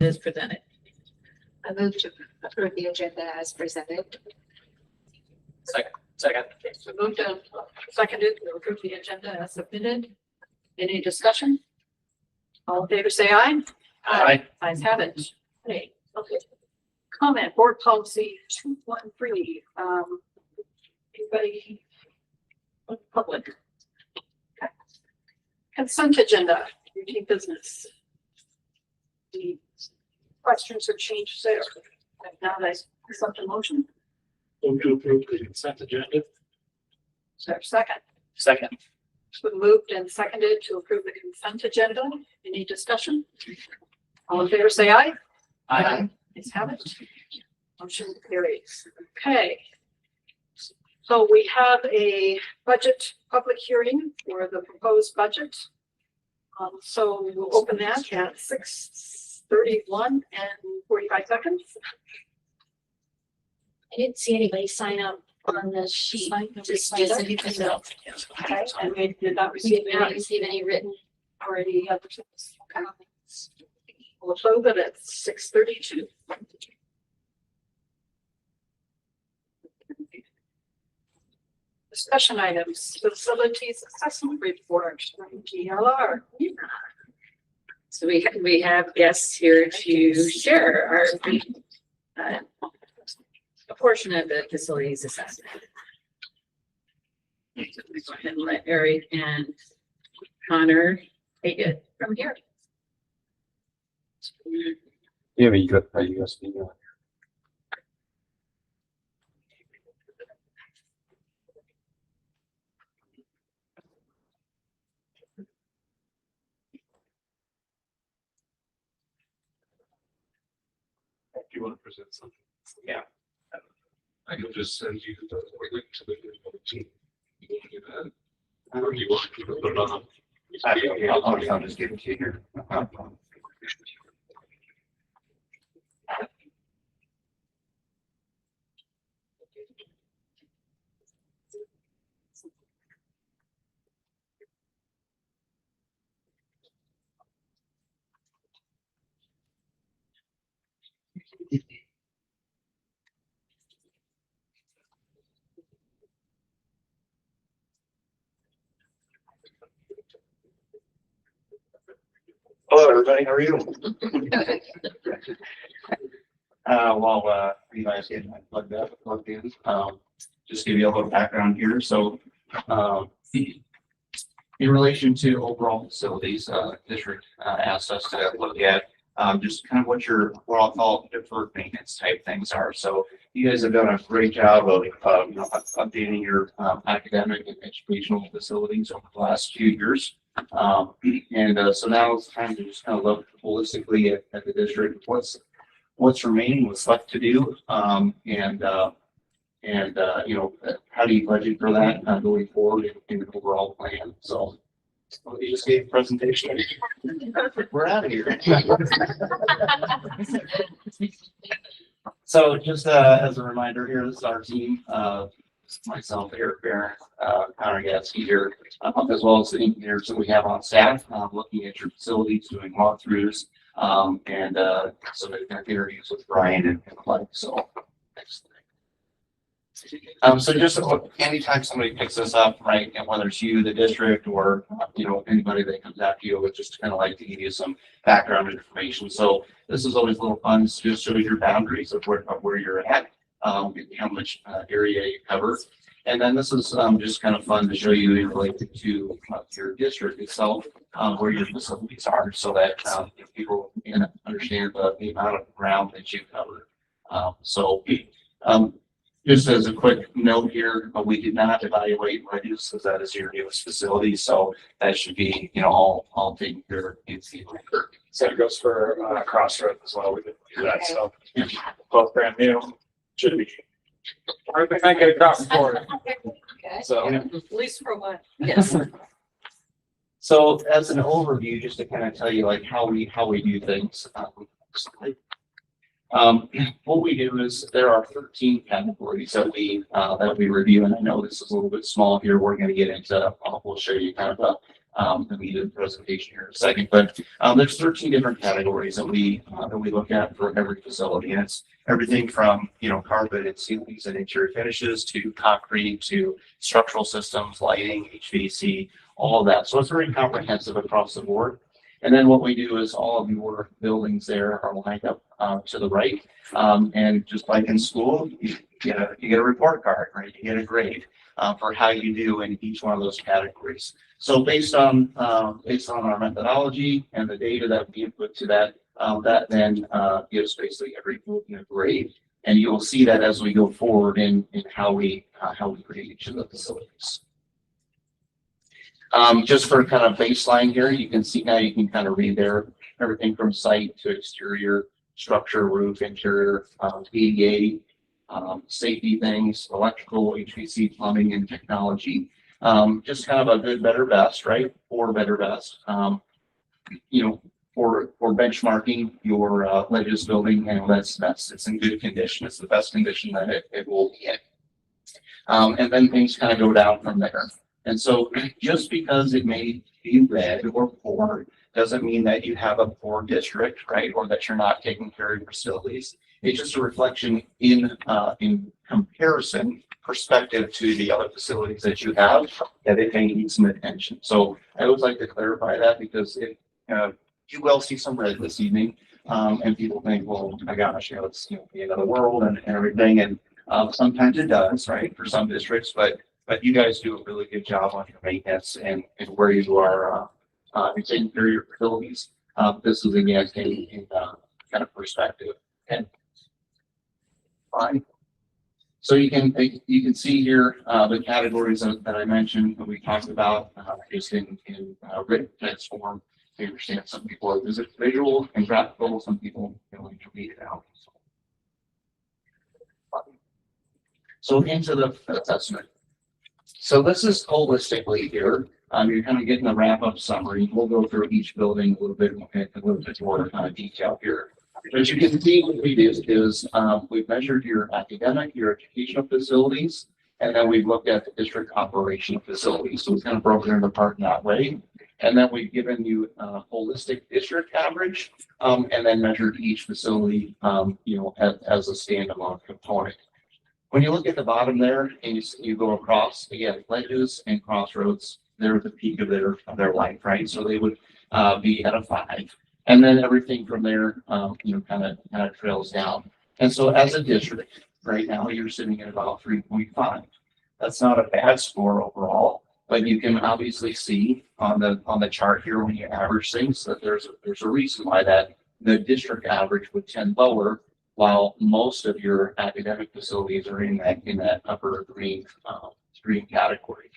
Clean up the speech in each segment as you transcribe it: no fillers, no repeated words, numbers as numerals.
is presented. I move to approve the agenda as presented. Second. Okay, so moved and seconded to approve the agenda as submitted. Any discussion? All in favor, say aye. Aye. Ayes have it. Okay. Comment, board policy 213. Anybody? Public. Okay. Consent agenda, routine business. Any questions or changes there? If not, I accept a motion. Move to approve the consent agenda. Is there a second? Second. It's been moved and seconded to approve the consent agenda. Any discussion? All in favor, say aye. Ayes have it. Motion carries. Okay. So we have a budget public hearing for the proposed budget. So we'll open that at 6:31 and 45 seconds. I didn't see anybody sign up on the sheet. Just yourself. Okay, and we did not We receive did not any receive any written. or any other. Okay. We'll close it at 6:32. Discussion items, facilities assessment report, GLR. So we have guests here to share our a portion of the facilities assessment. So we go ahead and let Eric and Connor take it from here. Yeah, but you got a USB. Do you want to present something? Yeah. I can just send you the link to the team. You want to do that? Or do you want to put it on? I'll just give it to you here. Hello, everybody. How are you? While you guys getting plugged in, just give you a little background here. So, in relation to overall facilities, district asked us to look at just kind of what I'll call deferred maintenance type things are. So you guys have done a great job of updating your academic and educational facilities over the last few years. So now it's time to just kind of look holistically at the district, what's remaining, what's left to do, and how do you budget for that going forward in an overall plan? So you just gave a presentation. We're out of here. So just as a reminder here, this is our team. Myself, Eric Barron, Connor Gatsky here, as well as the engineers that we have on staff, looking at your facilities, doing walkthroughs, and some interviews with Brian and Mike. So next thing. So just anytime somebody picks this up, right, and whether it's you, the district, or anybody that comes after you, it's just kind of like to give you some background information. So this is always a little fun. It just shows your boundaries of where you're at. How much area you cover. And then this is just kind of fun to show you in relation to your district itself, where your facilities are, so that people can understand the amount of ground that you cover. Just as a quick note here, we did not evaluate Ledges, because that is your newest facility, so that should be all taken care of. So it goes for Crossroads as well. We didn't do that, so both brand new. Should be. I think I get a copy for it. Okay. So, At least for one. Yes. So as an overview, just to kind of tell you like how we do things. What we do is there are 13 categories that we review, and I know this is a little bit small here. We're going to get into. We'll show you kind of And we did a presentation here in a second, but there's 13 different categories that we look at for every facility, and it's everything from carpet and ceilings and interior finishes to concrete to structural systems, lighting, HVAC, all of that. So it's very comprehensive across the board. And then what we do is all of your buildings there are lined up to the right, and just like in school, you get a report card, right? You get a grade for how you do in each one of those categories. So based on our methodology and the data that we input to that, that then gives basically every building a grade, and you will see that as we go forward in how we grade each of the facilities. Just for kind of baseline here, you can see now you can kind of read there everything from site to exterior, structure, roof, interior, ADA, safety things, electrical, HVAC, plumbing, and technology. Just kind of a good, better, best, right? Or better, best. For benchmarking your Ledges building, and it's in good condition. It's the best condition that it will be in. And then things kind of go down from there. And so just because it may be red or poor doesn't mean that you have a poor district, right? Or that you're not taking care of your facilities. It's just a reflection in comparison perspective to the other facilities that you have that it may need some attention. So I always like to clarify that because you will see some red this evening, and people think, well, my gosh, it's the end of the world and everything. And sometimes it does, right, for some districts, but you guys do a really good job on your maintenance and where you are taking care of your facilities. This is again in kind of perspective. And fine. So you can see here the categories that I mentioned that we talked about just in written text form. I understand some people are visual and graphical. Some people like to read it out. So into the assessment. So this is holistically here. You're kind of getting a wrap-up summary. We'll go through each building a little bit more detail here. But you can see what we did is we've measured your academic, your educational facilities, and then we've looked at the district operational facilities. So we've kind of broken it apart in that way. And then we've given you a holistic district average, and then measured each facility, as a standalone component. When you look at the bottom there and you go across, again, Ledges and Crossroads, they're at the peak of their life, right? So they would be at a 5. And then everything from there, kind of trails down. And so as a district, right now, you're sitting at about 3.5. That's not a bad score overall, but you can obviously see on the chart here when you average things that there's a reason why that the district average would tend lower, while most of your academic facilities are in that upper green category.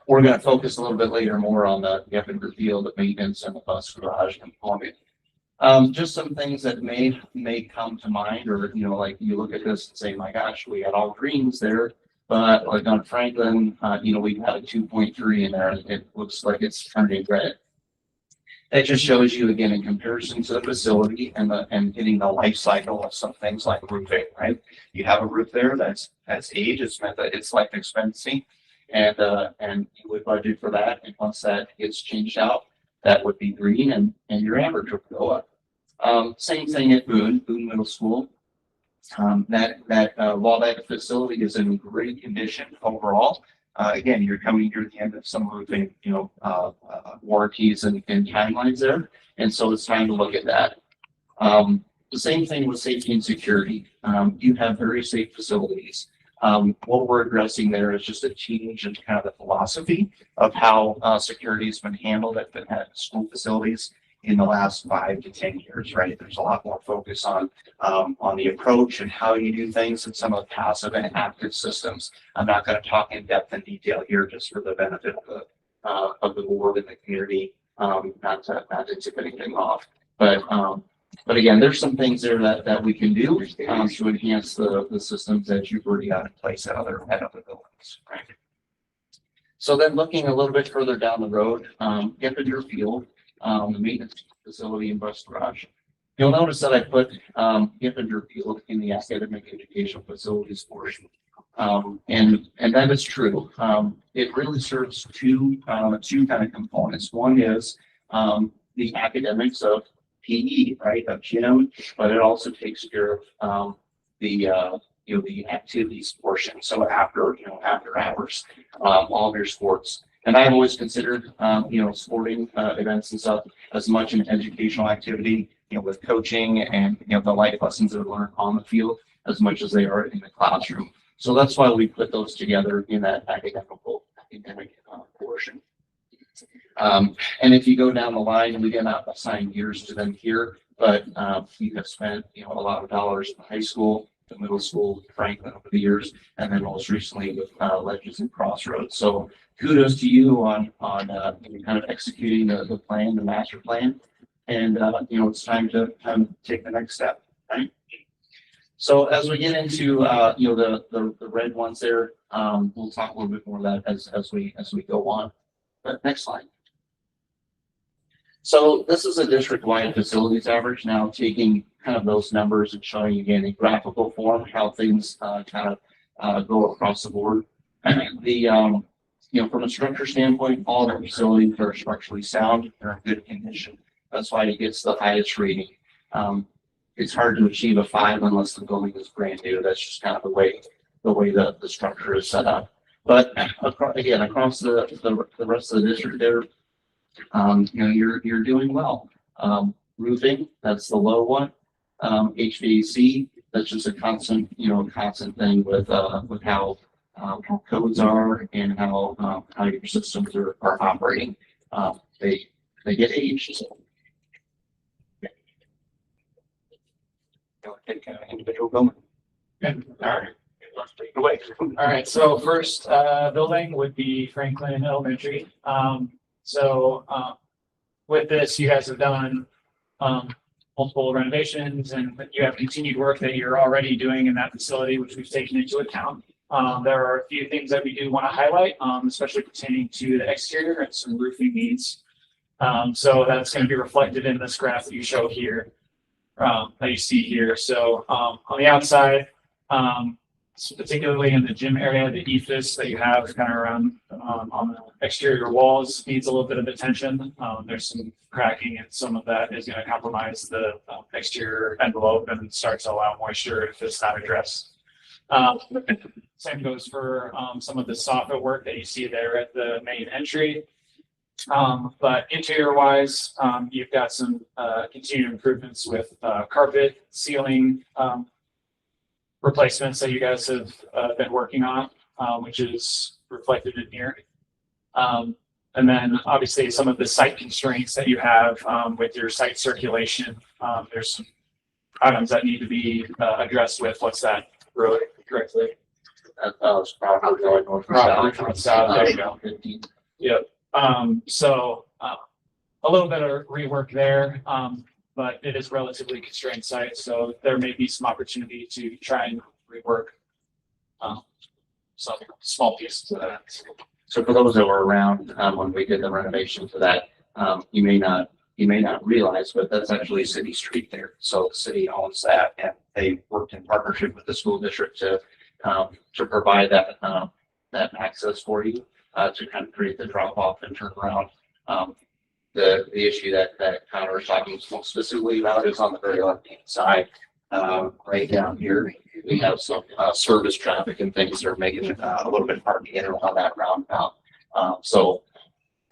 We're going to focus a little bit later more on the Geppinger Field, the maintenance, and the bus garage component. Just some things that may come to mind, or like you look at this and say, my gosh, we had all greens there, but like on Franklin, we've had a 2.3 in there, and it looks like it's turning red. That just shows you again in comparison to the facility and getting the life cycle of some things like roofing, right? You have a roof there that's age, it's meant that it's life expectancy, and you would budget for that. And once that gets changed out, that would be green, and your average would go up. Same thing at Boone Middle School. While that facility is in great condition overall, again, you're coming near the end of some roofing, warranties and timelines there. And so it's time to look at that. The same thing with safety and security. You have very safe facilities. What we're addressing there is just a change in kind of the philosophy of how security has been handled at school facilities in the last 5 to 10 years, right? There's a lot more focus on the approach and how you do things and some of the passive and active systems. I'm not going to talk in depth and detail here just for the benefit of the board and the community, not to tip anything off. But again, there's some things there that we can do to enhance the systems that you've already got in place at other buildings, right? So then looking a little bit further down the road, Geppinger Field, the maintenance facility in bus garage. You'll notice that I put Geppinger Field in the academic educational facilities portion. And that is true. It really serves two kind of components. One is, the academics of PE, right, of gym, but it also takes care of, the activities portion. So after hours, all of your sports. And I've always considered, sporting, events and stuff as much an educational activity, with coaching and, the life lessons that are learned on the field as much as they are in the classroom. So that's why we put those together in that academic portion. And if you go down the line, we did not assign years to them here, but we have spent, a lot of dollars in high school, the middle school, Franklin over the years, and then most recently with Legends and Crossroads. So kudos to you on kind of executing the plan, the master plan. And, it's time to take the next step, right? So as we get into, the red ones there, we'll talk a little bit more of that as we go on. But next slide. So this is a district-wide facilities average, now taking kind of those numbers and showing you again in graphical form how things kind of go across the board. The from a structure standpoint, all the facilities are structurally sound, they're in good condition. That's why it gets the highest rating. It's hard to achieve a 5 unless the building is brand new. That's just kind of the way the structure is set up. But again, across the rest of the district there, you're doing well. Roofing, that's the low one. HVAC, that's just a constant thing with how codes are and how your systems are operating. They get aged. So. Take individual building. All right. All right, so first building would be Franklin Elementary. With this, you guys have done multiple renovations and you have continued work that you're already doing in that facility, which we've taken into account. There are a few things that we do want to highlight, especially pertaining to the exterior and some roofing needs. So that's going to be reflected in this graph that you show here, that you see here. So on the outside, particularly in the gym area, the ephes that you have kind of around on the exterior walls needs a little bit of attention. There's some cracking and some of that is going to compromise the exterior envelope and start to allow moisture if it's not addressed. Same goes for some of the soffit work that you see there at the main entry. But interior wise, you've got some continued improvements with carpet, ceiling replacements that you guys have been working on, which is reflected in here. And then obviously some of the site constraints that you have with your site circulation. There's some items that need to be addressed with what's that road correctly? It's probably going north and south. There you go. 15. Yep. So a little bit of rework there, but it is relatively constrained site, so there may be some opportunity to try and rework some small pieces of that. So for those that were around when we did the renovation to that, you may not realize, but that's actually a city street there. So the city owns that, and they worked in partnership with the school district to provide that access for you to kind of create the drop off and turn around. The issue that Connor was talking specifically about is on the very left hand side, right down here. We have some service traffic and things that are making it a little bit hard to get around that roundabout. So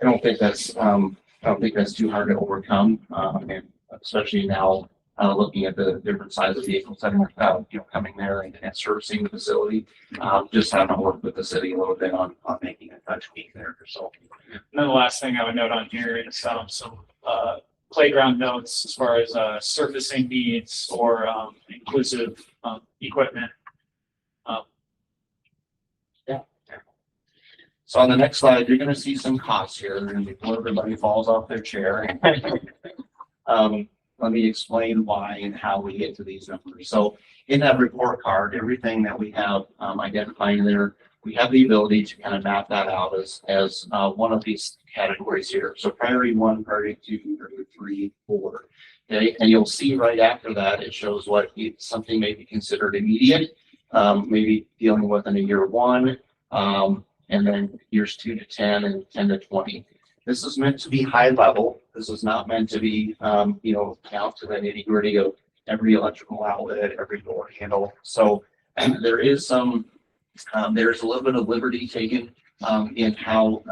I don't think that's too hard to overcome, and especially now looking at the different size of vehicles that are coming there and servicing the facility. Just having to work with the city a little bit on making a touch tweak there. So. And then the last thing I would note on here is some playground notes as far as surfacing needs or inclusive equipment. So on the next slide, you're going to see some costs here. Before everybody falls off their chair. Let me explain why and how we get to these numbers. So in that report card, everything that we have identifying there, we have the ability to kind of map that out as one of these categories here. So priority 1, priority 2, priority 3, 4. Okay, and you'll see right after that, it shows what something may be considered immediate, maybe dealing with in a year 1, and then years 2 to 10 and 10 to 20. This is meant to be high level. This is not meant to be, down to the nitty gritty of every electrical outlet, every door handle. So there is there's a little bit of liberty taken in how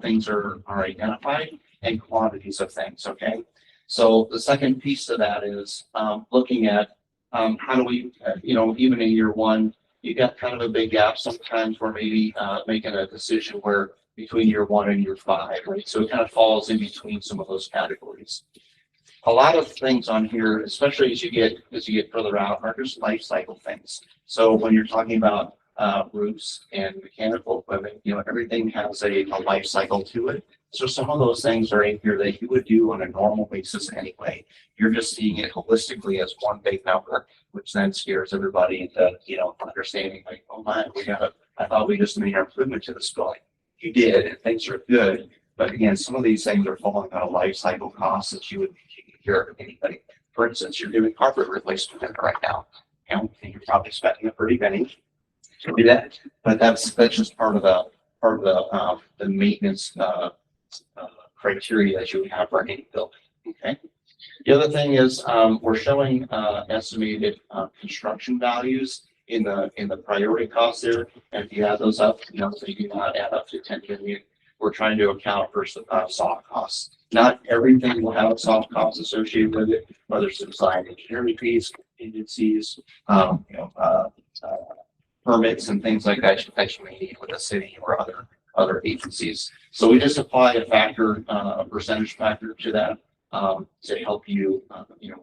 things are identified and quantities of things. Okay. So the second piece to that is looking at how do we, even in year 1, you got kind of a big gap sometimes where maybe making a decision where between year 1 and year 5, right? So it kind of falls in between some of those categories. A lot of things on here, especially as you get further out, are just life cycle things. So when you're talking about roofs and mechanical equipment, everything has a life cycle to it. So some of those things are in here that you would do on a normal basis anyway. You're just seeing it holistically as one big number, which then scares everybody into, understanding like, oh my, I thought we just made our improvement to this building. You did, and things are good. But again, some of these things are falling on a life cycle cost that you would take care of anybody. For instance, you're doing carpet replacement right now. You're probably spending a pretty penny to do that. But that's just part of the maintenance criteria that you would have for any building. Okay. The other thing is we're showing estimated construction values in the priority costs there. And if you add those up, so you do not add up to 10 million. We're trying to account for soft costs. Not everything will have soft costs associated with it, whether it's design engineering fees, contingencies, permits and things like that you may need with the city or other agencies. So we just apply a factor, a percentage factor to that to help you,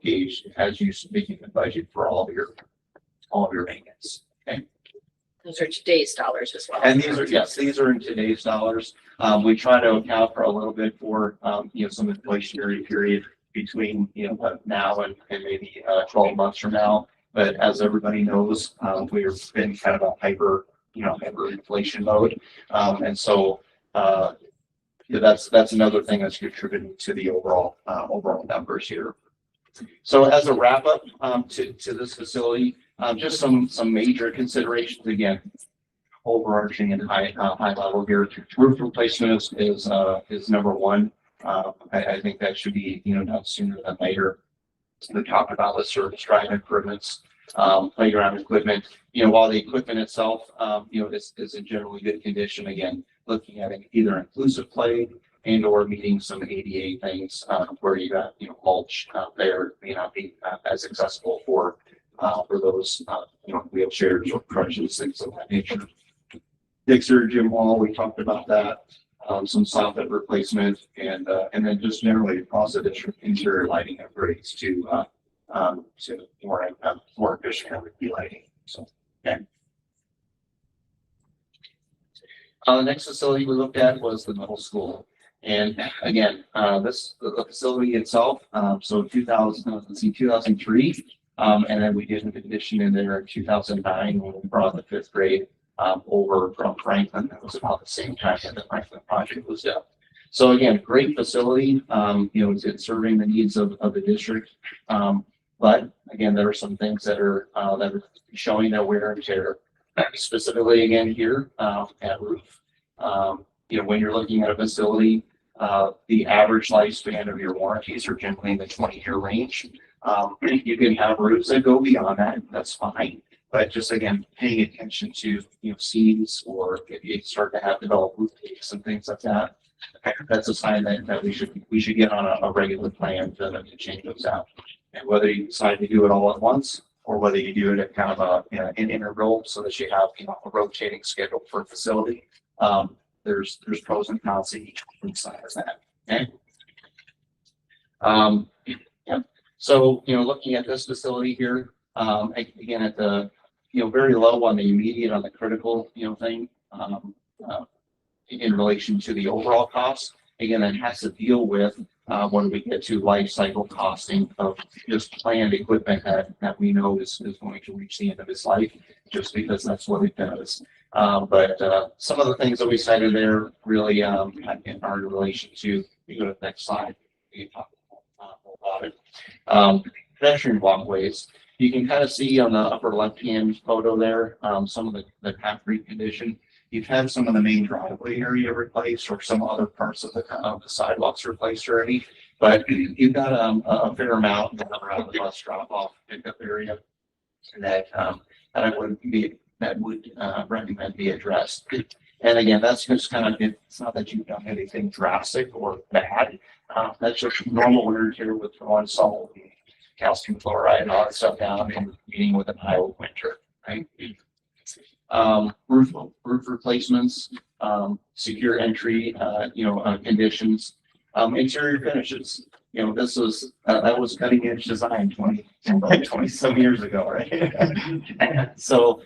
gauge as you making the budget for all of your maintenance. Okay. Those are today's dollars as well. And these are in today's dollars. We try to account for a little bit for, some inflationary period between, now and maybe 12 months from now. But as everybody knows, we've been kind of a hyperinflation mode. And so, that's another thing that's contributing to the overall numbers here. So as a wrap up, to this facility, just some major considerations again, overarching and high level here. Roof replacement is number 1. I think that should be, done sooner than later. We talked about the service drive improvements, playground equipment. While the equipment itself, is in generally good condition. Again, looking at either inclusive play and or meeting some ADA things where you got mulch there may not be as accessible for those wheelchairs or crutches, things of that nature. Dixer gym wall, we talked about that. Some soffit replacement and then just generally across the district interior lighting upgrades to more efficient LED lighting. So okay. The next facility we looked at was the middle school. And again, the facility itself, so 2003, and then we did an addition in there in 2009 when we brought the 5th grade over from Franklin. That was about the same time that the Franklin project was done. So again, great facility, it's serving the needs of the district. But again, there are some things that are showing that wear and tear, specifically again here at roof. When you're looking at a facility, the average lifespan of your warranties are generally in the 20-year range. You can have roofs that go beyond that. That's fine. But just again, paying attention to seams, or if you start to have developed roof leaks and things like that, that's a sign that we should get on a regular plan to change those out. And whether you decide to do it all at once or whether you do it at kind of an interval so that you have a rotating schedule for a facility, there's pros and cons to each side of that. Okay. So looking at this facility here, again at the very low on the immediate, on the critical thing in relation to the overall cost. Again, it has to deal with when we get to life cycle costing of just planned equipment that we know is going to reach the end of its life, just because that's what it does. But some of the things that we cited there really are in relation to, you go to the next slide, we can talk more about it. Pedestrian walkways. You can kind of see on the upper left-hand photo there, some of the concrete condition. You've had some of the main driveway area replaced or some other parts of the sidewalks replaced already. But you've got a fair amount around the bus drop-off pickup area that that would recommend be addressed. And again, that's just kind of, it's not that you've done anything drastic or bad. That's just normal wear and tear with throwing salt, and calcium chloride and all that stuff down and meeting with an Iowa winter, right? Roof replacements, secure entry, conditions, interior finishes. This was, that was cutting edge design 20 some years ago, right? So,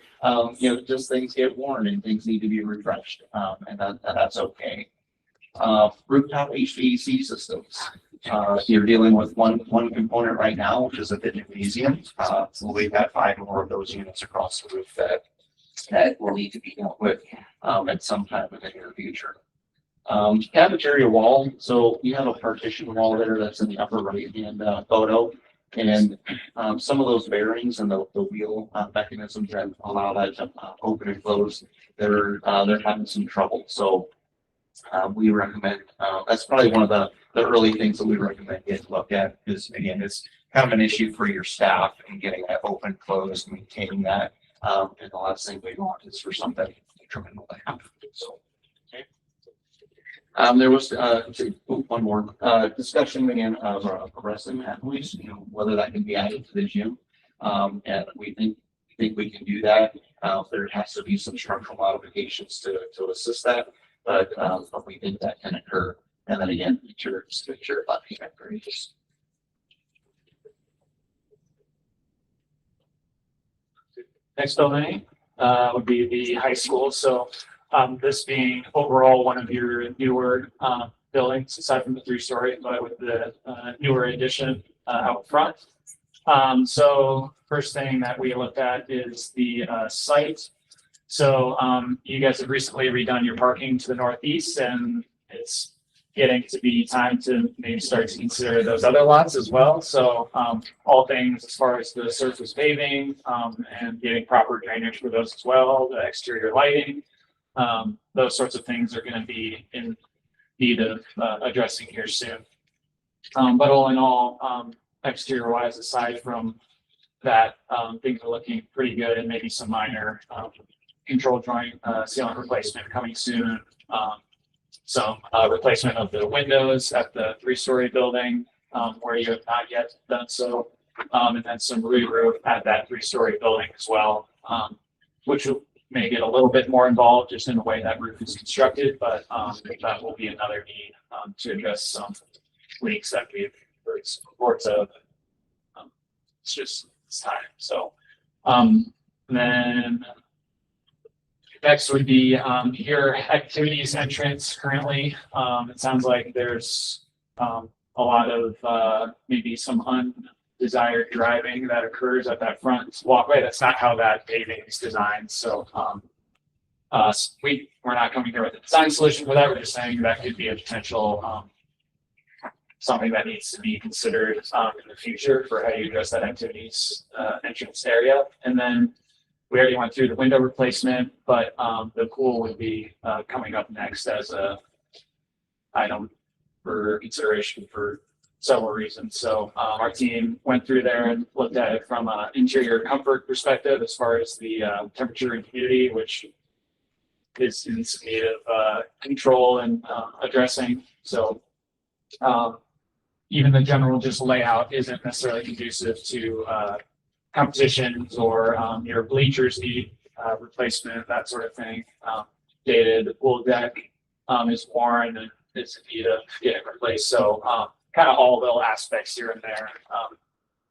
just things get worn and things need to be refreshed, and that's okay. Rooftop HVAC systems. You're dealing with one component right now, which is a fit gymnasium. So we've got 5 more of those units across the roof that will need to be dealt with at some time in the near future. Cafeteria wall. So you have a partition wall there that's in the upper right hand photo, and some of those bearings and the wheel mechanisms that allow that to open and close, they're having some trouble. So we recommend that's probably one of the early things that we recommend getting looked at, because again, it's kind of an issue for your staff and getting that open, closed, maintaining that. And the last thing we want is for something detrimental to happen. So, okay. There was one more discussion again of wrestling athletes, whether that can be added to the gym, and we think we can do that. There has to be some structural modifications to assist that, but we think that can occur. And then again, make sure about payment periods. Next building would be the high school. So this being overall one of your newer buildings, aside from the 3-story, but with the newer addition out front. So first thing that we looked at is the site. So you guys have recently redone your parking to the northeast, and it's getting to be time to maybe start to consider those other lots as well. So all things as far as the surface paving and getting proper drainage for those as well, the exterior lighting, those sorts of things are going to be in need of addressing here soon. But all in all, exterior wise, aside from that, things are looking pretty good, and maybe some minor control joint ceiling replacement coming soon. Some replacement of the windows at the 3-story building where you have not yet done so, and then some re-roof at that 3-story building as well, which may get a little bit more involved just in the way that roof is constructed, but that will be another need to address some leaks that we've heard some reports of. It's time. So then next would be your activities entrance currently. It sounds like there's a lot of maybe some undesired driving that occurs at that front walkway. That's not how that paving is designed. So we're not coming here with a design solution for that. We're just saying that could be a potential something that needs to be considered in the future for how you address that activities entrance area. And then we already went through the window replacement, but the pool would be coming up next as a item for consideration for several reasons. So our team went through there and looked at it from an interior comfort perspective as far as the temperature and humidity, which is in need of control and addressing. So even the general just layout isn't necessarily conducive to competitions or your bleachers need replacement, that sort of thing. Dated, the pool deck is worn and it's in need of getting replaced. So kind of all little aspects here and there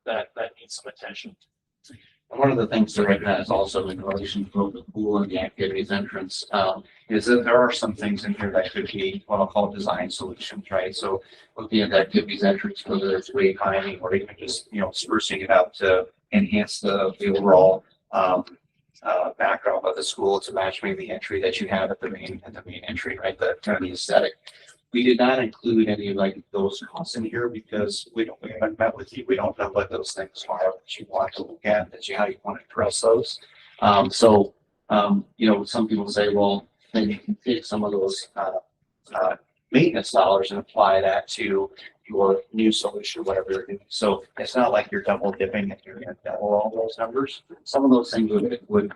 that need some attention. And one of the things to recognize also in relation to the pool and the activities entrance is that there are some things in here that could be what I'll call design solutions, right? So looking at the activities entrance, whether it's wayfinding or even just sprucing it up to enhance the overall backdrop of the school to match maybe the entry that you have at the main entry, right? The kind of the aesthetic. We did not include any like those costs in here because we haven't met with you. We don't know what those things are that you want to look at, how you want to address those. Some people say, well, then you can take some of those, maintenance dollars and apply that to your new solution, whatever you're doing. So it's not like you're double dipping and you're going to double all those numbers. Some of those things would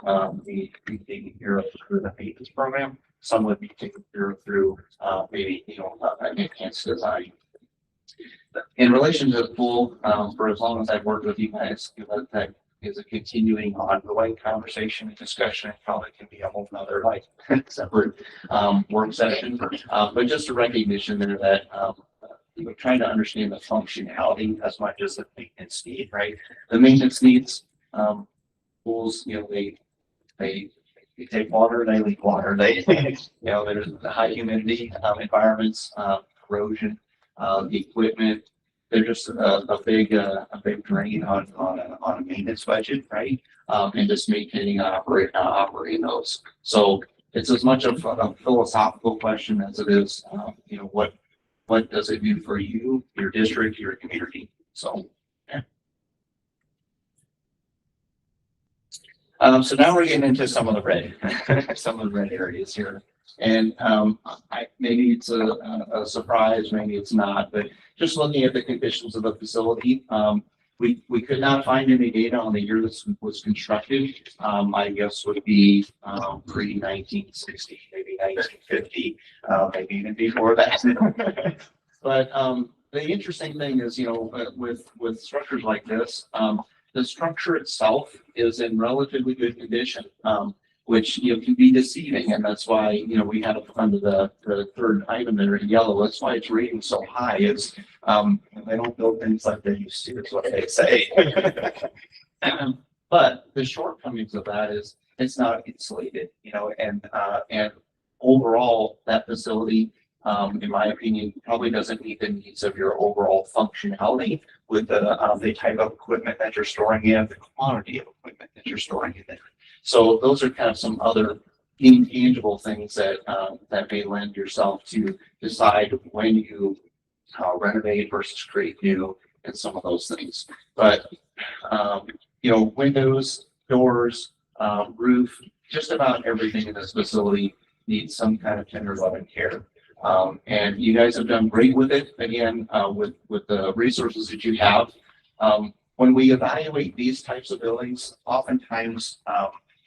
be taken care of through the maintenance program. Some would be taken care of through maybe an enhanced design. In relation to the pool, for as long as I've worked with you guys, that is a continuing ongoing conversation and discussion. It probably can be a whole nother like separate work session. But just a recognition there that we're trying to understand the functionality as much as the maintenance need, right? The maintenance needs, pools, they take water, they leak water, there's the high humidity environments, corrosion, the equipment. They're just a big drain on a maintenance budget, right? And just maintaining and operating those. So it's as much of a philosophical question as it is, what does it do for you, your district, your community? So, yeah. So now we're getting into some of the red, areas here. And maybe it's a surprise, maybe it's not, but just looking at the conditions of the facility, we could not find any data on the year this was constructed. My guess would be pre-1960, maybe 1950, maybe even before that. But the interesting thing is, with structures like this, the structure itself is in relatively good condition. Which can be deceiving, and that's why we had it under the third item there in yellow. That's why it's rating so high. It's they don't build things like they used to. Is what they say. But the shortcomings of that is it's not insulated, and overall that facility, in my opinion, probably doesn't meet the needs of your overall functionality with the type of equipment that you're storing in, the quantity of equipment that you're storing in there. So those are kind of some other intangible things that may lend yourself to decide when you renovate versus create new and some of those things. But windows, doors, roof, just about everything in this facility needs some kind of tender love and care. And you guys have done great with it. Again, with the resources that you have. When we evaluate these types of buildings, oftentimes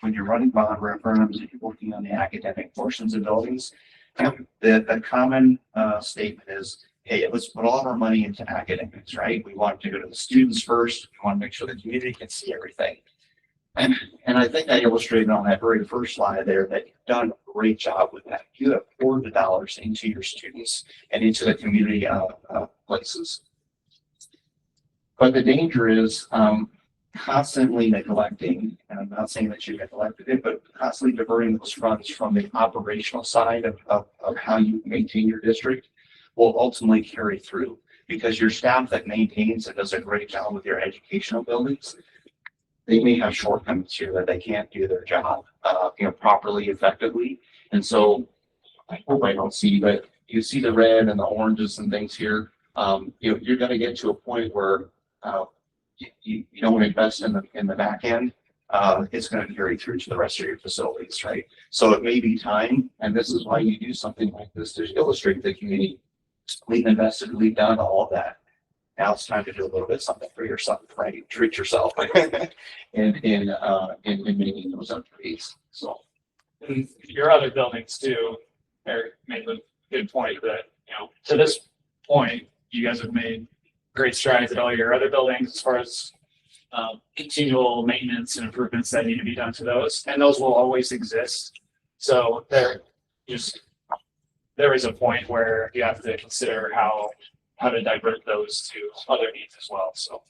when you're running bond referendums and you're working on the academic portions of buildings, the common statement is, hey, let's put all of our money into academics, right? We want to go to the students first. We want to make sure the community can see everything. And I think I illustrated on that very first slide there that you've done a great job with that. You have poured the dollars into your students and into the community places. But the danger is constantly neglecting, and I'm not saying that you neglected it, but constantly diverting those funds from the operational side of how you maintain your district will ultimately carry through, because your staff that maintains and does a great job with your educational buildings, they may have shortcomings here that they can't do their job properly, effectively. And so I hope I don't see, but you see the red and the oranges and things here. You're going to get to a point where you don't invest in the back end. It's going to carry through to the rest of your facilities, right? So it may be time, and this is why you do something like this to illustrate the community. We've invested, we've done all of that. Now it's time to do a little bit something for yourself, right? Treat yourself in making those upgrades. So And your other buildings too, Eric made a good point that, to this point, you guys have made great strides at all your other buildings as far as continual maintenance and improvements that need to be done to those, and those will always exist. So there is a point where you have to consider how to divert those to other needs as well. So,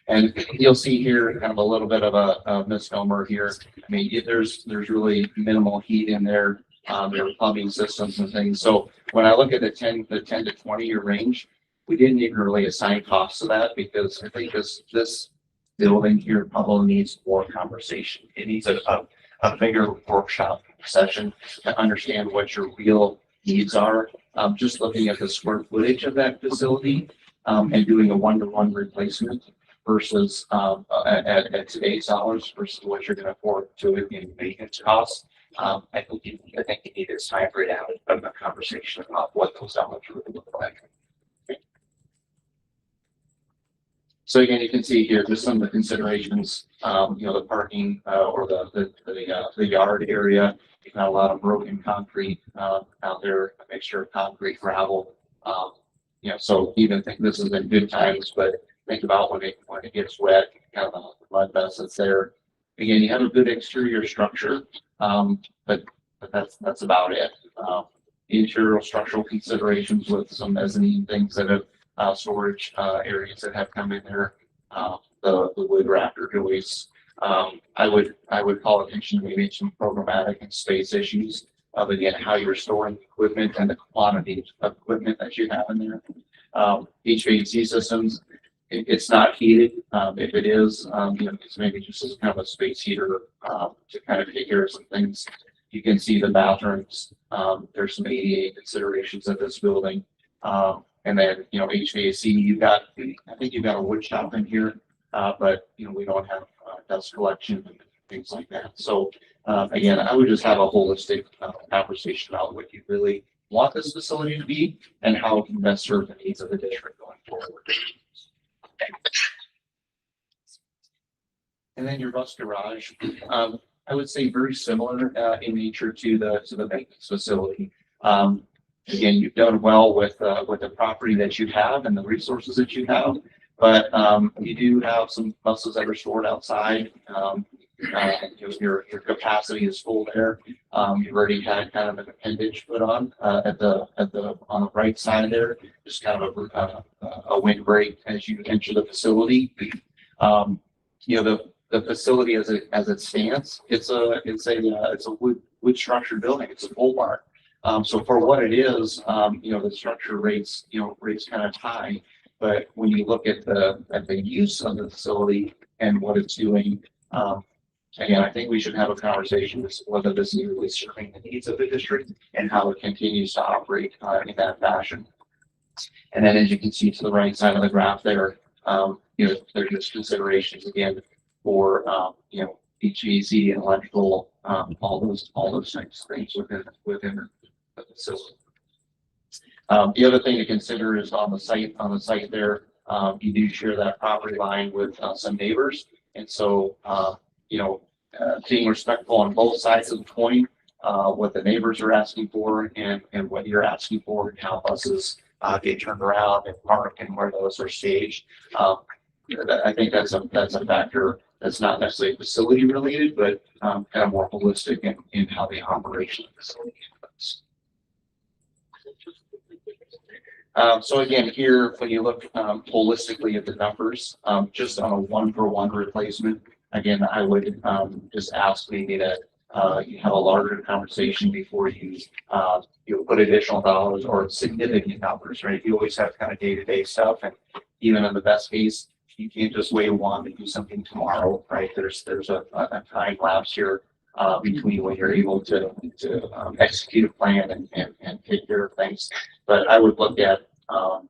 and you'll see here kind of a little bit of a misnomer here. I mean, there's really minimal heat in there. There are plumbing systems and things. So when I look at the 10 to 20 year range, we didn't even really assign costs to that, because I think this building here probably needs more conversation. It needs a bigger workshop session to understand what your real needs are. Just looking at the square footage of that facility, and doing a one-to-one replacement versus, at today's dollars versus what you're gonna afford to it in maintenance costs. I think you need this hybrid out of a conversation about what those dollars really look like. So again, you can see here just some of the considerations, the parking, or the yard area. You've got a lot of broken concrete, out there, a mixture of concrete, gravel. So even think this is in good times, but think about when it gets wet, kind of the mud mess that's there. Again, you have a good exterior structure, but that's about it. Interior structural considerations with some mezzanine things that have storage areas that have come in there. The wood rafter joists. I would call attention to maybe some programmatic and space issues of again how you're storing equipment and the quantity of equipment that you have in there. HVAC systems. It's not heated. If it is, it's maybe just as kind of a space heater to kind of take care of some things. You can see the bathrooms. There's some ADA considerations of this building. And then, HVAC, I think you've got a wood shop in here, but, we don't have dust collection and things like that. So, again, I would just have a holistic conversation about what you really want this facility to be and how it can best serve the needs of the district going forward. And then your bus garage, I would say very similar in nature to the maintenance facility. Again, you've done well with the property that you have and the resources that you have, but you do have some buses that are stored outside. Your capacity is full there. You've already had kind of an appendage put on on the right side there, just kind of a windbreak as you enter the facility. The facility as it stands, it's a wood structured building. It's a pole barn. So for what it is, the structure rates kind of high, but when you look at the use of the facility and what it's doing, again, I think we should have a conversation with whether this is really serving the needs of the district and how it continues to operate in that fashion. And then as you can see to the right side of the graph there, there's just considerations again for HVAC and electrical, all those types of things within the facility. The other thing to consider is on the site there, you do share that property line with some neighbors, and so being respectful on both sides of the coin, what the neighbors are asking for and what you're asking for, and how buses get turned around and parked and where those are staged. I think that's a factor that's not necessarily facility related, but kind of more holistic in how the operation of the facility happens. So again, here, when you look holistically at the numbers, just on a 1-for-1 replacement, again, I would just ask maybe that you have a larger conversation before you put additional dollars or significant numbers, right? You always have kind of day-to-day stuff, and even in the best case, you can't just wait one to do something tomorrow, right? There's a time lapse here between when you're able to execute a plan and take care of things. But I would look at how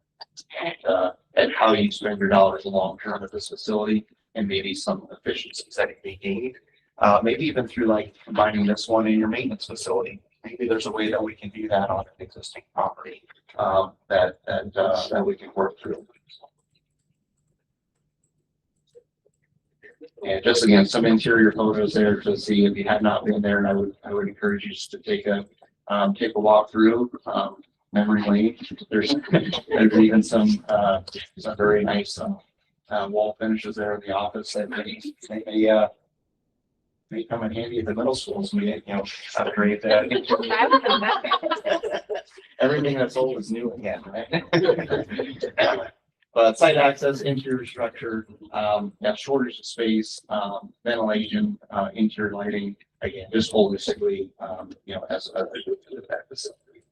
you spend your dollars long term at this facility and maybe some efficiencies that can be gained. Maybe even through like combining this one in your maintenance facility. Maybe there's a way that we can do that on an existing property that we can work through. And just again, some interior photos there to see if you have not been there, and I would encourage you just to take a walk through memory lane. There's even some very nice wall finishes there in the office that may come in handy at the middle schools. We upgrade that. Everything that's old is new again, right? But site access, interior structure, shortage of space, ventilation, interior lighting, again, just holistically, as a that facility.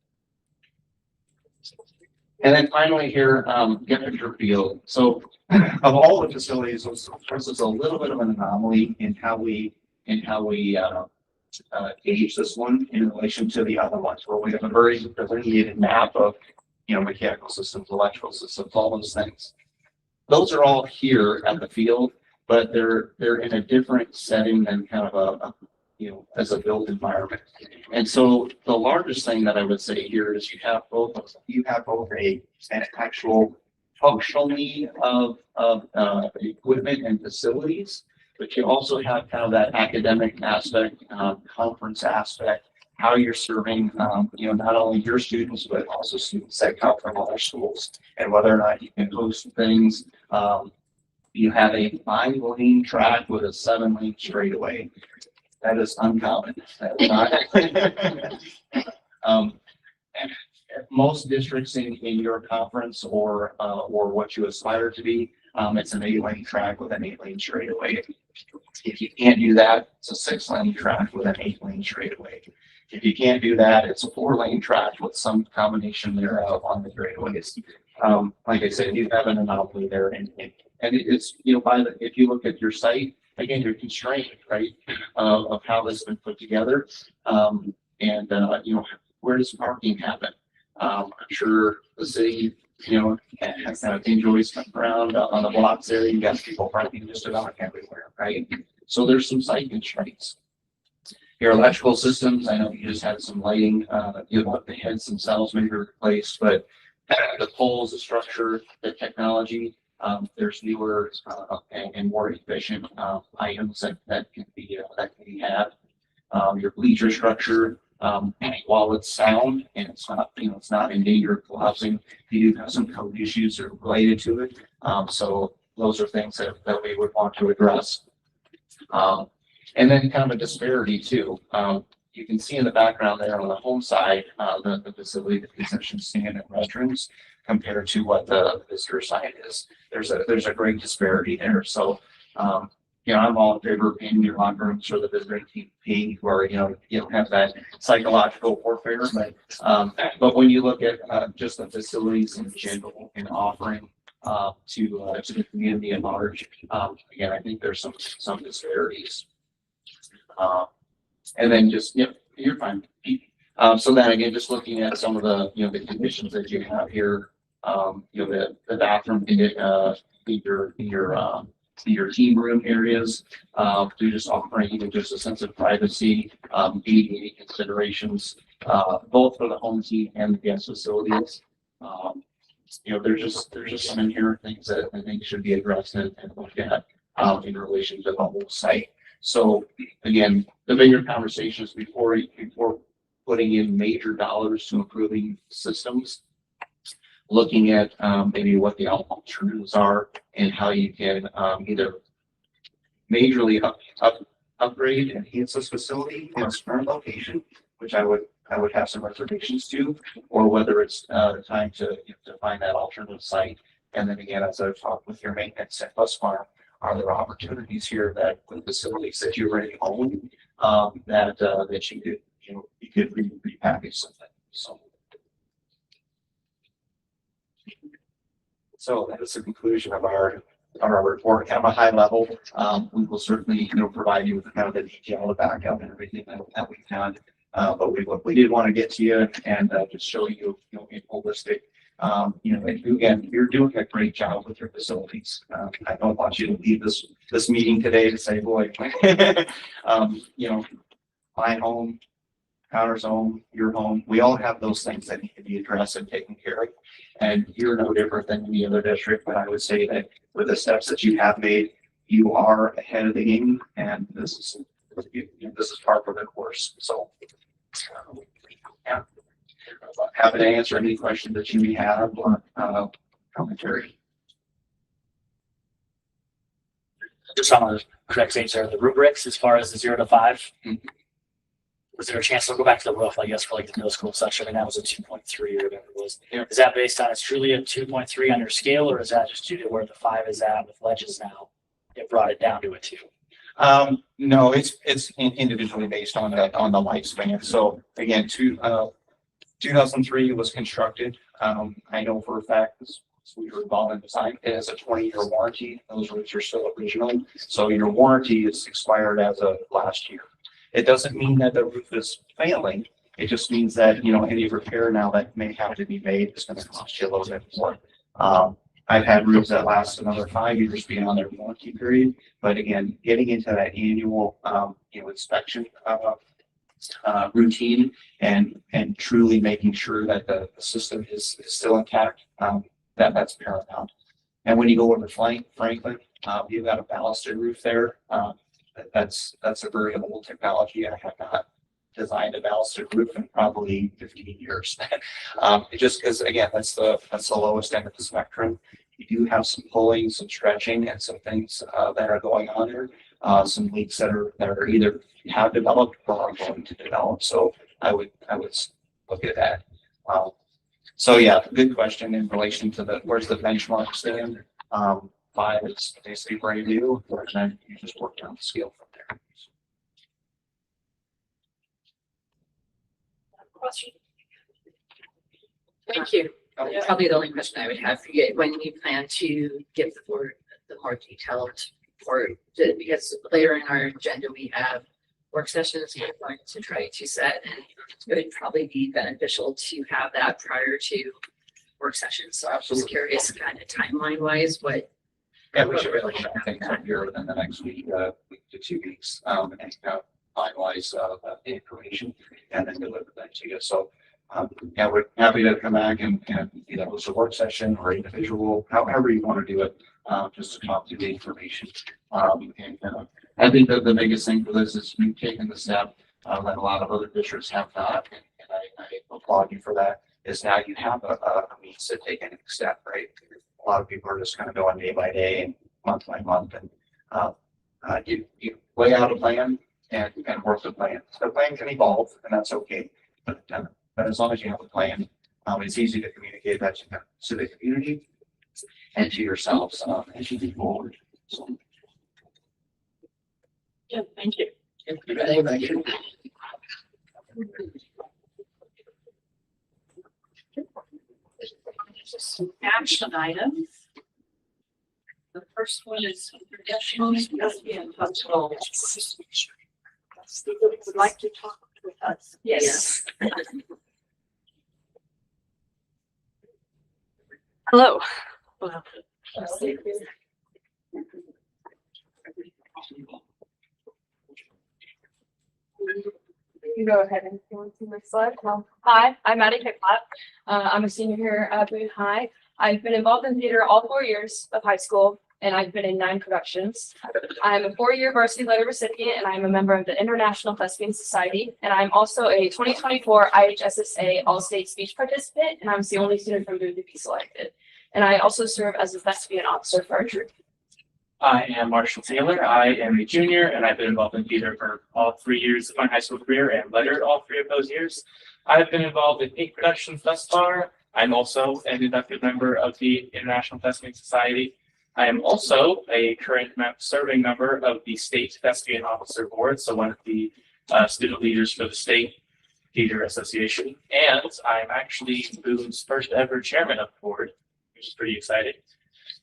And then finally here, get picture feel. So of all the facilities, this is a little bit of an anomaly in how we gauge this one in relation to the other ones, where we have a very delineated map of, mechanical systems, electrical systems, all those things. Those are all here at the field, but they're in a different setting than kind of as a built environment. And so the largest thing that I would say here is you have both an actual functional need of equipment and facilities, but you also have kind of that academic aspect, conference aspect, how you're serving, not only your students, but also students that come from other schools, and whether or not you can host things. You have a 5-lane track with a 7-lane straightaway. That is uncommon. That is not. Most districts in your conference or what you aspire to be, it's an 8-lane track with an 8-lane straightaway. If you can't do that, it's a 6-lane track with an 8-lane straightaway. If you can't do that, it's a 4-lane track with some combination thereof on the straightaways. Like I said, you have an anomaly there, and it's if you look at your site, again, you're constrained, right, of how this has been put together, where does parking happen? I'm sure the city, enjoys coming around on the blocks there. You got people parking just about everywhere, right? So there's some site constraints. Your electrical systems, I know you just had some lighting, the heads themselves may be replaced, but the poles, the structure, the technology, there's newer and more efficient items that can be had. Your bleacher structure, while it's sound and it's not in danger of collapsing, you do have some code issues that are related to it. So those are things that we would want to address. And then kind of a disparity too. You can see in the background there on the home side, the facility, the concession stand and restrooms compared to what the visitor side is. There's a great disparity there. So, I'm all in favor of painting your locker rooms for the visitor team pink, where, you don't have that psychological warfare. But when you look at just the facilities in general and offering to the community at large, again, I think there's some disparities. And then just, you're fine. So then again, just looking at some of the, the conditions that you have here, the bathroom in your team room areas, to just offering even just a sense of privacy, ADA considerations, both for the home team and the guest facilities. There's just some inherent things that I think should be addressed and looked at in relation to the whole site. So again, the bigger conversations before putting in major dollars to improving systems, looking at maybe what the alternatives are and how you can either majorly upgrade and enhance this facility in its current location, which I would have some reservations to, or whether it's time to find that alternative site. And then again, as I've talked with your maintenance at Bus Farm, are there opportunities here that with facilities that you already own that you could repackage something? So that is the conclusion of our report. Kind of a high level. We will certainly provide you with kind of the detail, the backup, and everything that we've had. But we did want to get to you and just show you, in holistic. Again, you're doing a great job with your facilities. I don't want you to leave this meeting today to say, boy, my home, Connor's home, your home, we all have those things that need to be addressed and taken care of. And you're no different than any other district, but I would say that with the steps that you have made, you are ahead of the game, and this is part of the course. So, yeah. Happy to answer any questions that you may have or commentary. Just on the correct things there, the rubrics as far as the 0 to 5. Was there a chance to go back to the roof, I guess, for like the middle school section? I mean, that was a 2.3 or whatever it was. Yeah. Is that based on it's truly a 2.3 on your scale, or is that just due to where the 5 is at with ledges now? It brought it down to a 2. No, it's individually based on the lifespan. So again, 2003 was constructed. I know for a fact this we were involved in design. It has a 20-year warranty. Those roofs are still original. So your warranty is expired as of last year. It doesn't mean that the roof is failing. It just means that, you know, any repair now that may have to be made is gonna cost you a little bit more. I've had roofs that last another 5 years beyond their warranty period, but again, getting into that annual, you know, inspection, routine and truly making sure that the system is still intact, that's paramount. And when you go over to Franklin, you've got a ballasted roof there. That's a very old technology. I have not designed a ballasted roof in probably 15 years. Just because again, that's the lowest end of the spectrum. You do have some pulling, some stretching, and some things that are going on there. Some leaks that are either have developed or are going to develop. So I would look at that. So yeah, good question in relation to where's the benchmark stand? 5 is basically brand new, and then you just work down the scale from there. Question? Thank you. Yeah. Probably the only question I would have for you, when you plan to give the board the more detailed report, because later in our agenda, we have work sessions we're going to try to set, and it would probably be beneficial to have that prior to work sessions. So I was just curious, kind of timeline wise, what. Yeah, we should really have things up here within the next week to 2 weeks, and finalize the information and then deliver that to you. So, yeah, we're happy to come back and either host a work session or individual, however you want to do it, just to talk through the information. I think that the biggest thing for this is you've taken the step that a lot of other districts have not, and I applaud you for that. Is now you have a means to take any step, right? A lot of people are just kind of going day by day and month by month, and you lay out a plan and work the plan. So the plan can evolve, and that's okay. But as long as you have a plan, it's easy to communicate that to the community and to yourselves as you move forward. So. Yeah, thank you. Some action items. The first one is traditional lesbian festival. Would like to talk with us. Yes. Hello. You can go ahead and go into my slide. Hi, I'm Maddie Picklap. I'm a senior here at Boone High. I've been involved in theater all 4 years of high school, and I've been in 9 productions. I'm a 4-year varsity letter recipient, and I'm a member of the International Thespian Society. And I'm also a 2024 IHSSA All-State Speech participant, and I'm the only student from Boone to be selected. And I also serve as a thespian officer for our troop. I am Marshall Taylor. I am a junior, and I've been involved in theater for all 3 years of my high school career and lettered all 3 of those years. I've been involved in 8 productions thus far. I'm also an inducted member of the International Thespian Society. I am also a current serving member of the State Thespian Officer Board, so one of the student leaders for the State Theater Association. And I'm actually Boone's first ever chairman of the board, which is pretty exciting.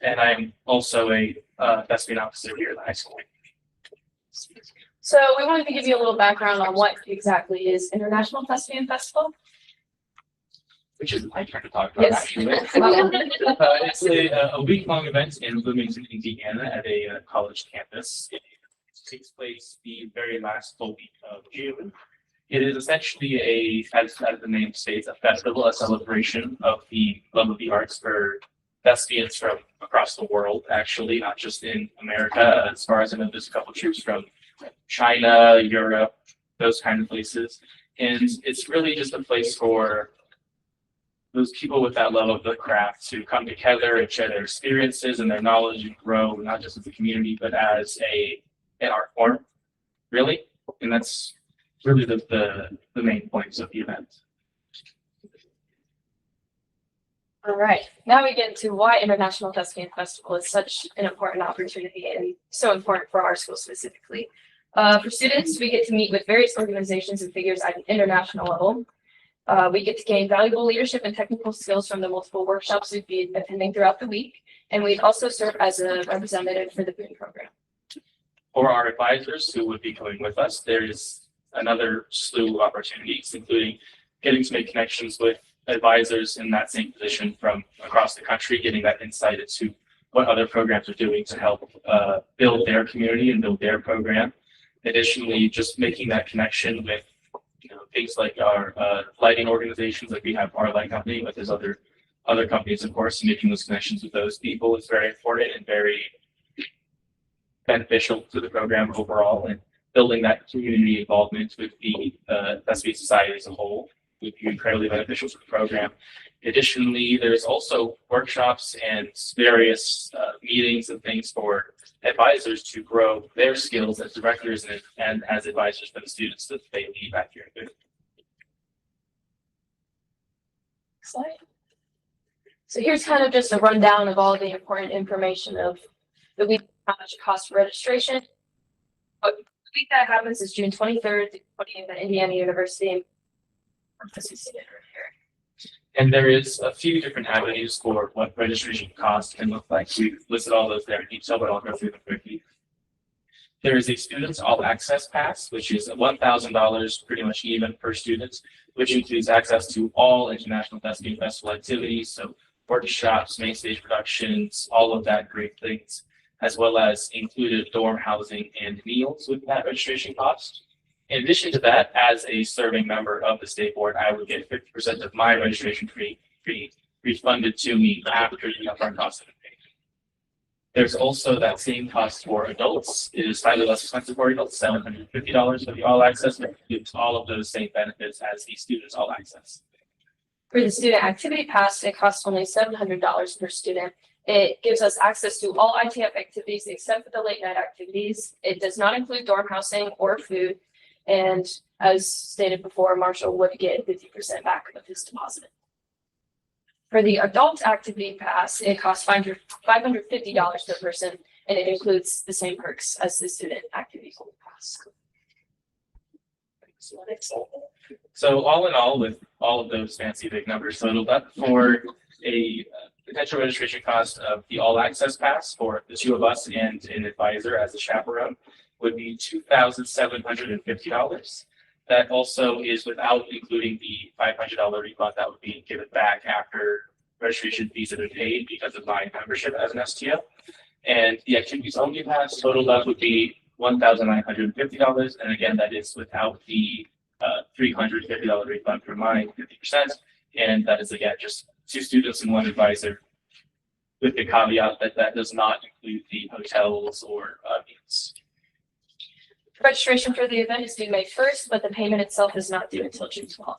And I'm also a thespian officer here in the high school. So we wanted to give you a little background on what exactly is International Thespian Festival. Which is my turn to talk about, Yes. actually. It's a week-long event in Bloomington, Indiana at a college campus. It takes place the very last full week of June. It is essentially as the name states, a festival, a celebration of the love of the arts for thespians from across the world, actually, not just in America. As far as I know, there's a couple of troops from China, Europe, those kind of places. And it's really just a place for those people with that love of the craft to come together and share their experiences and their knowledge and grow, not just as a community, but as an art form, really. And that's really the main points of the event. All right, now we get into why International Thespian Festival is such an important opportunity and so important for our school specifically. For students, we get to meet with various organizations and figures at an international level. We get to gain valuable leadership and technical skills from the multiple workshops we've been attending throughout the week. And we'd also serve as a representative for the Boone program. For our advisors who would be coming with us, there's another slew of opportunities, including getting to make connections with advisors in that same position from across the country, getting that insight into what other programs are doing to help build their community and build their program. Additionally, just making that connection with things like our lighting organizations, like we have our light company, but there's other companies, of course, making those connections with those people is very important and very beneficial to the program overall, and building that community involvement with the Thespian Society as a whole would be incredibly beneficial to the program. Additionally, there's also workshops and various meetings and things for advisors to grow their skills as directors and as advisors for the students that they lead back here. Slide. So here's kind of just a rundown of all the important information of the week, how much it costs for registration. But the week that happens is June 23rd, to 20th at Indiana University. And there is a few different avenues for what registration costs can look like. We've listed all those there in detail, but I'll go through them quickly. There is a student's all access pass, which is $1,000 pretty much even per student, which includes access to all International Thespian Festival activities, so workshops, main stage productions, all of that great things, as well as included dorm housing and meals with that registration cost. In addition to that, as a serving member of the state board, I would get 50% of my registration fee refunded to me after the upfront cost have been paid. There's also that same cost for adults. It is slightly less expensive for adults, $750 for the all access, but gives all of those same benefits as the students all access. For the student activity pass, it costs only $700 per student. It gives us access to all ITF activities except for the late night activities. It does not include dorm housing or food. And as stated before, Marshall would get 50% back of his deposit. For the adult activity pass, it costs $550 per person, and it includes the same perks as the student activity pass. So all in all, with all of those fancy big numbers totaled up for a potential registration cost of the all access pass for the two of us and an advisor as a chaperone would be $2,750. That also is without including the $500 refund that would be given back after registration fees have been paid because of my membership as an STO. And the activities only pass totaled up would be $1,950. And again, that is without the $350 refund for my 50%. And that is again just 2 students and 1 advisor, with the caveat that that does not include the hotels or meals. Registration for the event is due May 1st, but the payment itself is not due until June 12th.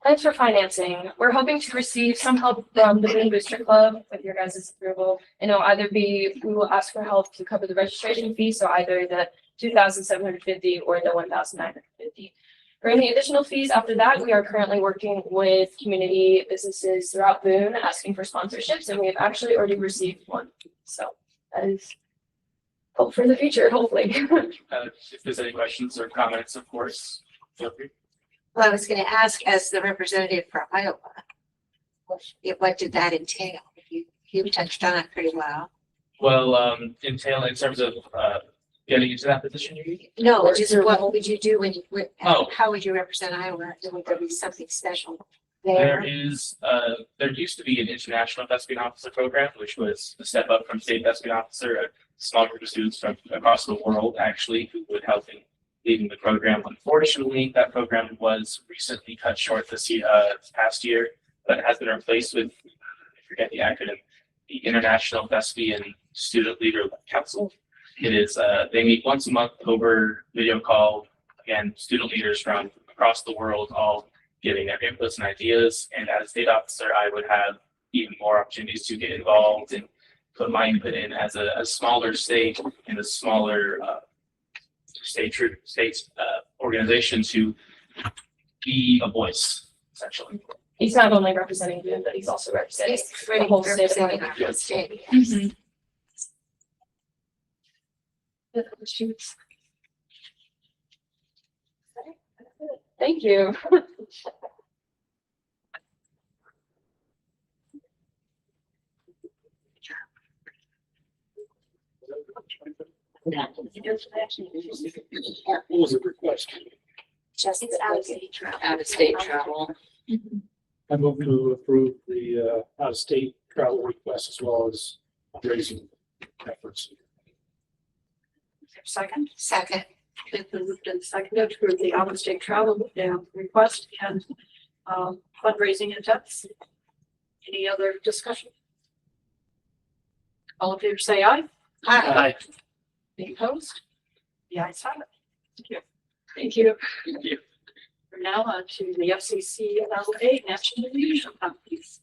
Plans for financing. We're hoping to receive some help from the Boone Booster Club with your guys' approval. And it'll either be, we will ask for help to cover the registration fee, so either the $2,750 or the $1,950. For any additional fees after that, we are currently working with community businesses throughout Boone asking for sponsorships, and we have actually already received one. So that is hope for the future, hopefully. If there's any questions or comments, of course, feel free. Well, I was going to ask, as the representative for Iowa, what did that entail? You touched on it pretty well. Well, entail in terms of getting into that position, you mean? No, Or just your what role? would you do when you, Oh. how would you represent Iowa? Would there be something special There there? is, there used to be an international thespian officer program, which was a step up from state thespian officer, a small group of students from across the world actually who would help in leading the program. Unfortunately, that program was recently cut short this past year, but has been replaced with, I forget the acronym, the International Thespian Student Leader Council. It is, they meet once a month over video call, again, student leaders from across the world, all giving their inputs and ideas. And as a state officer, I would have even more opportunities to get involved and put my input in as a smaller state and a smaller state organization to be a voice, essentially. He's not only representing Boone, but he's also representing the whole state of Representing Iowa. our whole state. Mhm. Shoots. Thank you. What was the request? Just It's out of state travel. Out of state travel. I move to approve the out-of-state travel request as well as fundraising efforts. Second, second. it's been moved and seconded for the out-of-state travel request and fundraising attempts. Any other discussion? All in favor, say aye. Hi. Any opposed? The ayes have it. Thank you. Thank you. Thank you. We're now on to the FCCLA National Leadership Conference.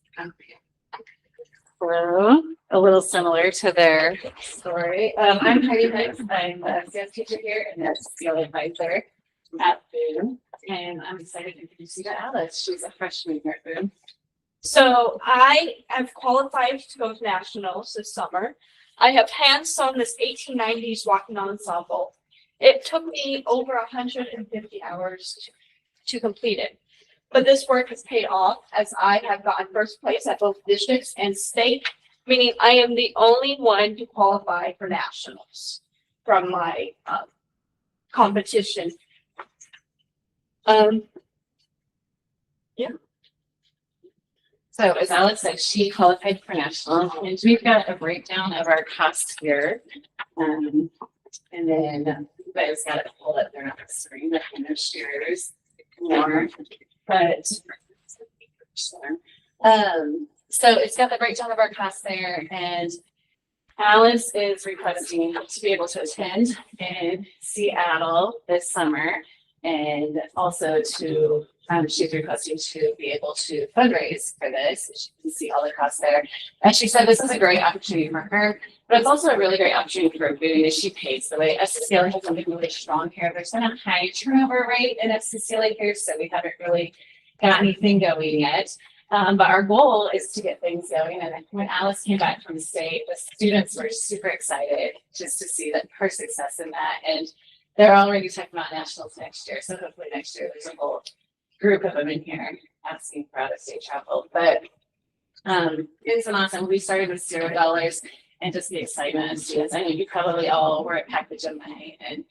Hello, a little similar to their story. I'm Heidi Hicks. I'm a sales teacher here and a skill advisor at Boone. And I'm excited to introduce you to Alice. She's a freshman here at Boone. So I have qualified to go to nationals this summer. I have hand sung this 1890s walking ensemble. It took me over 150 hours to complete it. But this work has paid off as I have gotten first place at both districts and state, meaning I am the only one to qualify for nationals from my competition. So as Alex said, she qualified for national, and we've got a breakdown of our costs here. And then you guys got it pulled up there on the screen, that kind of shares more, but so it's got the breakdown of our costs there, and Alice is requesting to be able to attend in Seattle this summer, and also to she's requesting to be able to fundraise for this. You can see all the costs there. And she said this is a great opportunity for her, but it's also a really great opportunity for Boone as she pays the way. FCCLA has something really strong here. There's been a high turnover rate in FCCLA here, so we haven't really got anything going yet. But our goal is to get things going. And when Alice came back from the state, the students were super excited just to see that her success in that. And they're already talking about nationals next year. So hopefully next year there's a whole group of women here asking for out-of-state travel. But it's an awesome. We started with $0 and just the excitement of students. I know you probably all were at Pack the Gym night and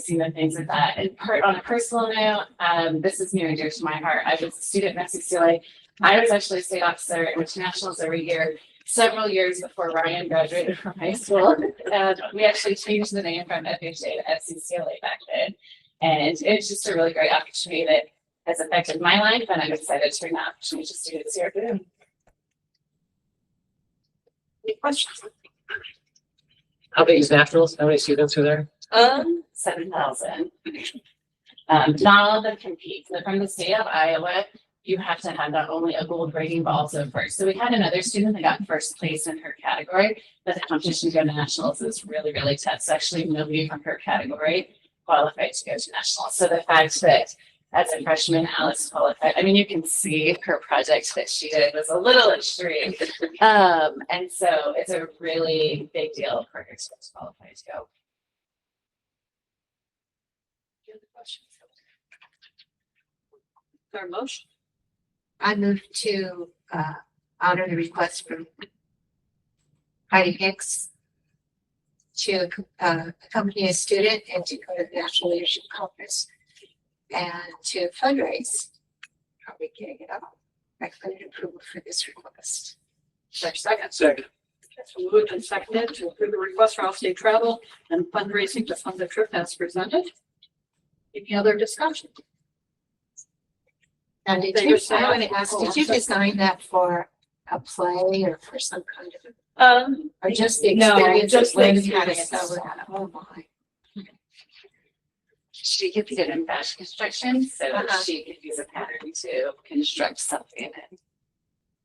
seen the things like that. And on a personal note, this is near and dear to my heart. I was a student at UCLA. I was actually a state officer and went to nationals every year, several years before Ryan graduated from high school. And we actually changed the name from FHA to FCCLA back then. And it's just a really great opportunity that has affected my life, and I'm excited to bring that opportunity to students here at Boone. Any questions? How big is nationals? How many students are there? 7,000. Not all of them compete. So from the state of Iowa, you have to have not only a gold rating, but also first. So we had another student that got first place in her category, but the competition to go to nationals is really, really tough. So actually nobody from her category qualified to go to nationals. So the fact that as a freshman, Alice qualified, I mean, you can see her project that she did was a little extreme. And so it's a really big deal for her to qualify to go. Any other questions? Is there a motion? I move to honor the request from Heidi Hicks to accompany a student and to go to the National Leadership Conference and to fundraise. Probably getting it up. Recommended approval for this request. Is there a second? Second. It's been moved and seconded to approve the request for out-of-state travel and fundraising to fund the trip as presented. Any other discussion? And did They you, were saying- I want to ask, did you design that for a play or for some kind of, or just the No, experience just of the learning how to experience. sew that? Oh my. She competed in fashion construction, so Uh-huh. she could use a pattern to construct something. And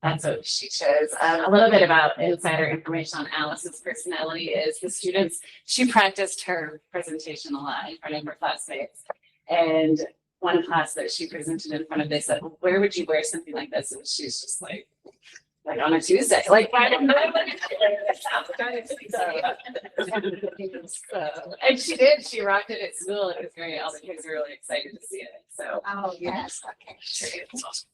that's what she chose. A little bit about insider information on Alice's personality is the students, she practiced her presentation a lot in front of her classmates. And one class that she presented in front of, they said, well, where would you wear something like this? And she's just like on a Tuesday, like, why don't I look at and she did, she rocked it at school. It was great. All the kids were really excited to see it. So Oh, yes, okay. it's awesome.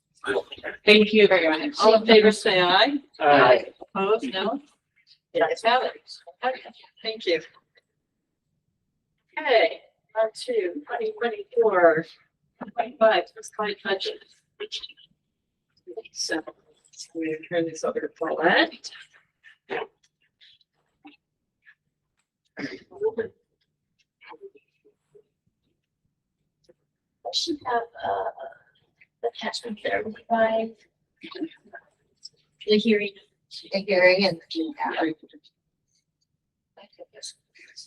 Thank you very much. All in favor, say aye. Aye. Opposed, no? The ayes have it. Okay, thank you. Okay, on to 2024, 25, fiscal budget. So, I'm going to turn this over to Paulette. I should have attachment there by the hearing. The hearing and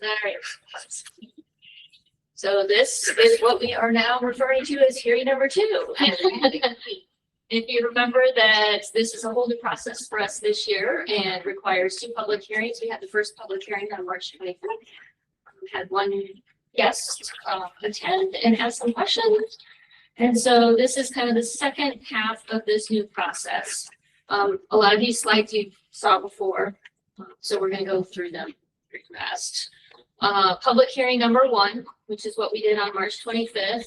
All right. So this is what we are now referring to as hearing number 2. If you remember that this is a whole new process for us this year and requires 2 public hearings. We had the first public hearing on March 25th. We had one guest attend and ask some questions. And so this is kind of the second half of this new process. A lot of these slides you saw before, so we're going to go through them pretty fast. Public hearing number 1, which is what we did on March 25th.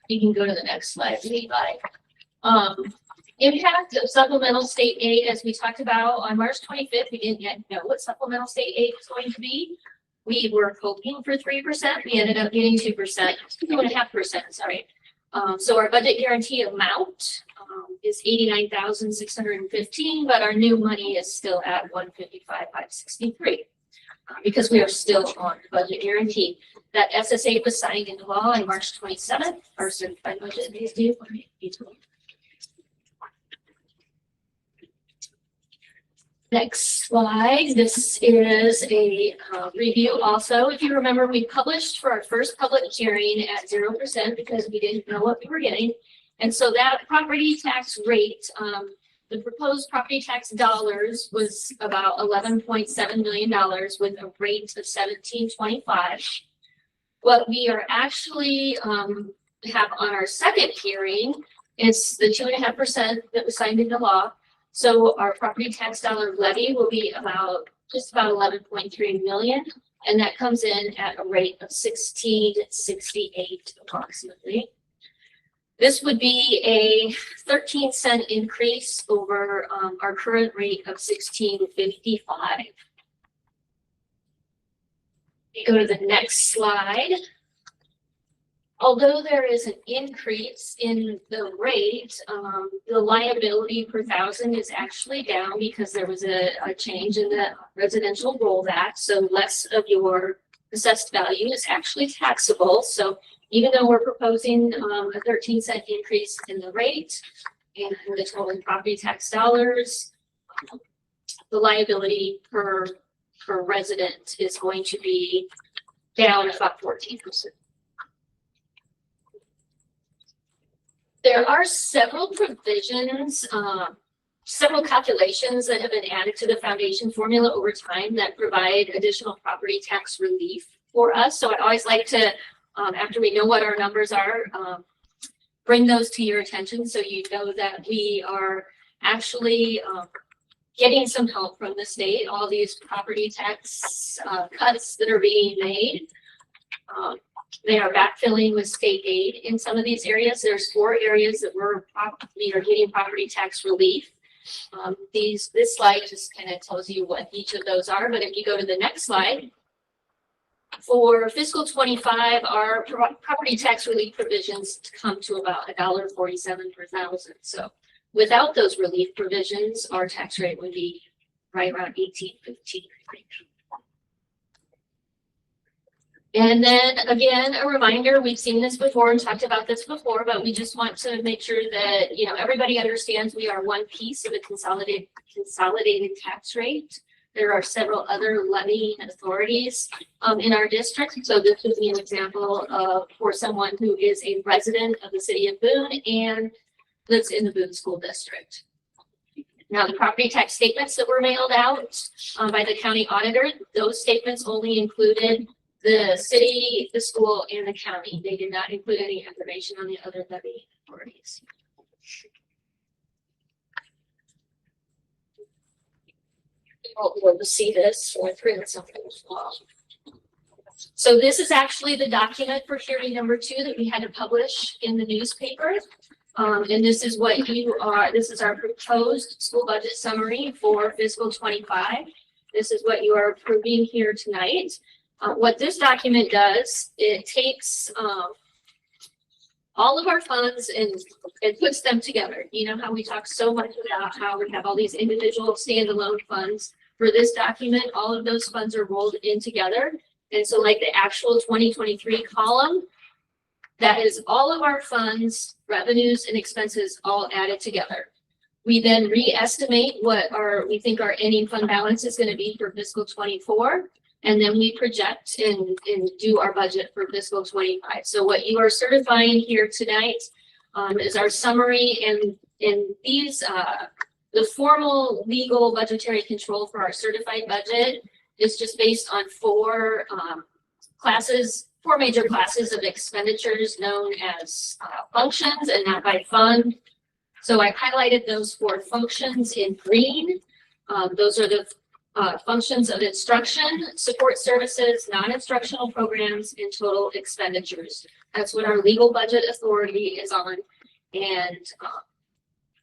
You can go to the next slide, Levi. Impact of supplemental state aid, as we talked about on March 25th, we didn't yet know what supplemental state aid was going to be. We were hoping for 3%. We ended up getting 2%, 2.5%, sorry. So our budget guarantee amount is $89,615, but our new money is still at $155,563 because we are still on the budget guarantee. That SSA was signed into law on March 27th. Our certified budget is due. Next slide. This is a review also. If you remember, we published for our first public hearing at 0% because we didn't know what we were getting. And so that property tax rate, the proposed property tax dollars was about $11.7 million with a rate of $17.25. What we are actually have on our second hearing is the 2.5% that was signed into law. So our property tax dollar levy will be just about 11.3 million, and that comes in at a rate of 16.68 approximately. This would be a 13-cent increase over our current rate of 16.55. You go to the next slide. Although there is an increase in the rate, the liability per thousand is actually down because there was a change in the residential roll back. So less of your assessed value is actually taxable. So even though we're proposing a 13-cent increase in the rate and the total property tax dollars, the liability per resident is going to be down about 14%. There are several provisions, several calculations that have been added to the foundation formula over time that provide additional property tax relief for us. So I always like to, after we know what our numbers are, bring those to your attention so you know that we are actually getting some help from the state. All these property tax cuts that are being made. They are backfilling with state aid in some of these areas. There's 4 areas that we are getting property tax relief. This slide just kind of tells you what each of those are. But if you go to the next slide, for fiscal 25, our property tax relief provisions come to about $1.47 per thousand. So without those relief provisions, our tax rate would be right around 18.15. And then again, a reminder, we've seen this before and talked about this before, but we just want to make sure that, you know, everybody understands we are one piece of a consolidated tax rate. There are several other levying authorities in our district. So this would be an example of for someone who is a resident of the city of Boone and lives in the Boone School District. Now, the property tax statements that were mailed out by the county auditor, those statements only included the city, the school, and the county. They did not include any information on the other levy authorities. We'll see this or through something as well. So this is actually the document for hearing number 2 that we had to publish in the newspaper. And this is what this is our proposed school budget summary for fiscal 25. This is what you are approving here tonight. What this document does, it takes, all of our funds and it puts them together. You know how we talk so much about how we have all these individual standalone funds. For this document, all of those funds are rolled in together. And so like the actual 2023 column, that is all of our funds, revenues and expenses all added together. We then re-estimate what we think our ending fund balance is going to be for fiscal 24. And then we project and do our budget for fiscal 25. So what you are certifying here tonight is our summary, and in these, the formal legal budgetary control for our certified budget is just based on four major classes of expenditures known as functions and not by fund. So I highlighted those four functions in green. Those are the functions of instruction, support services, non-instructional programs, and total expenditures. That's what our legal budget authority is on. And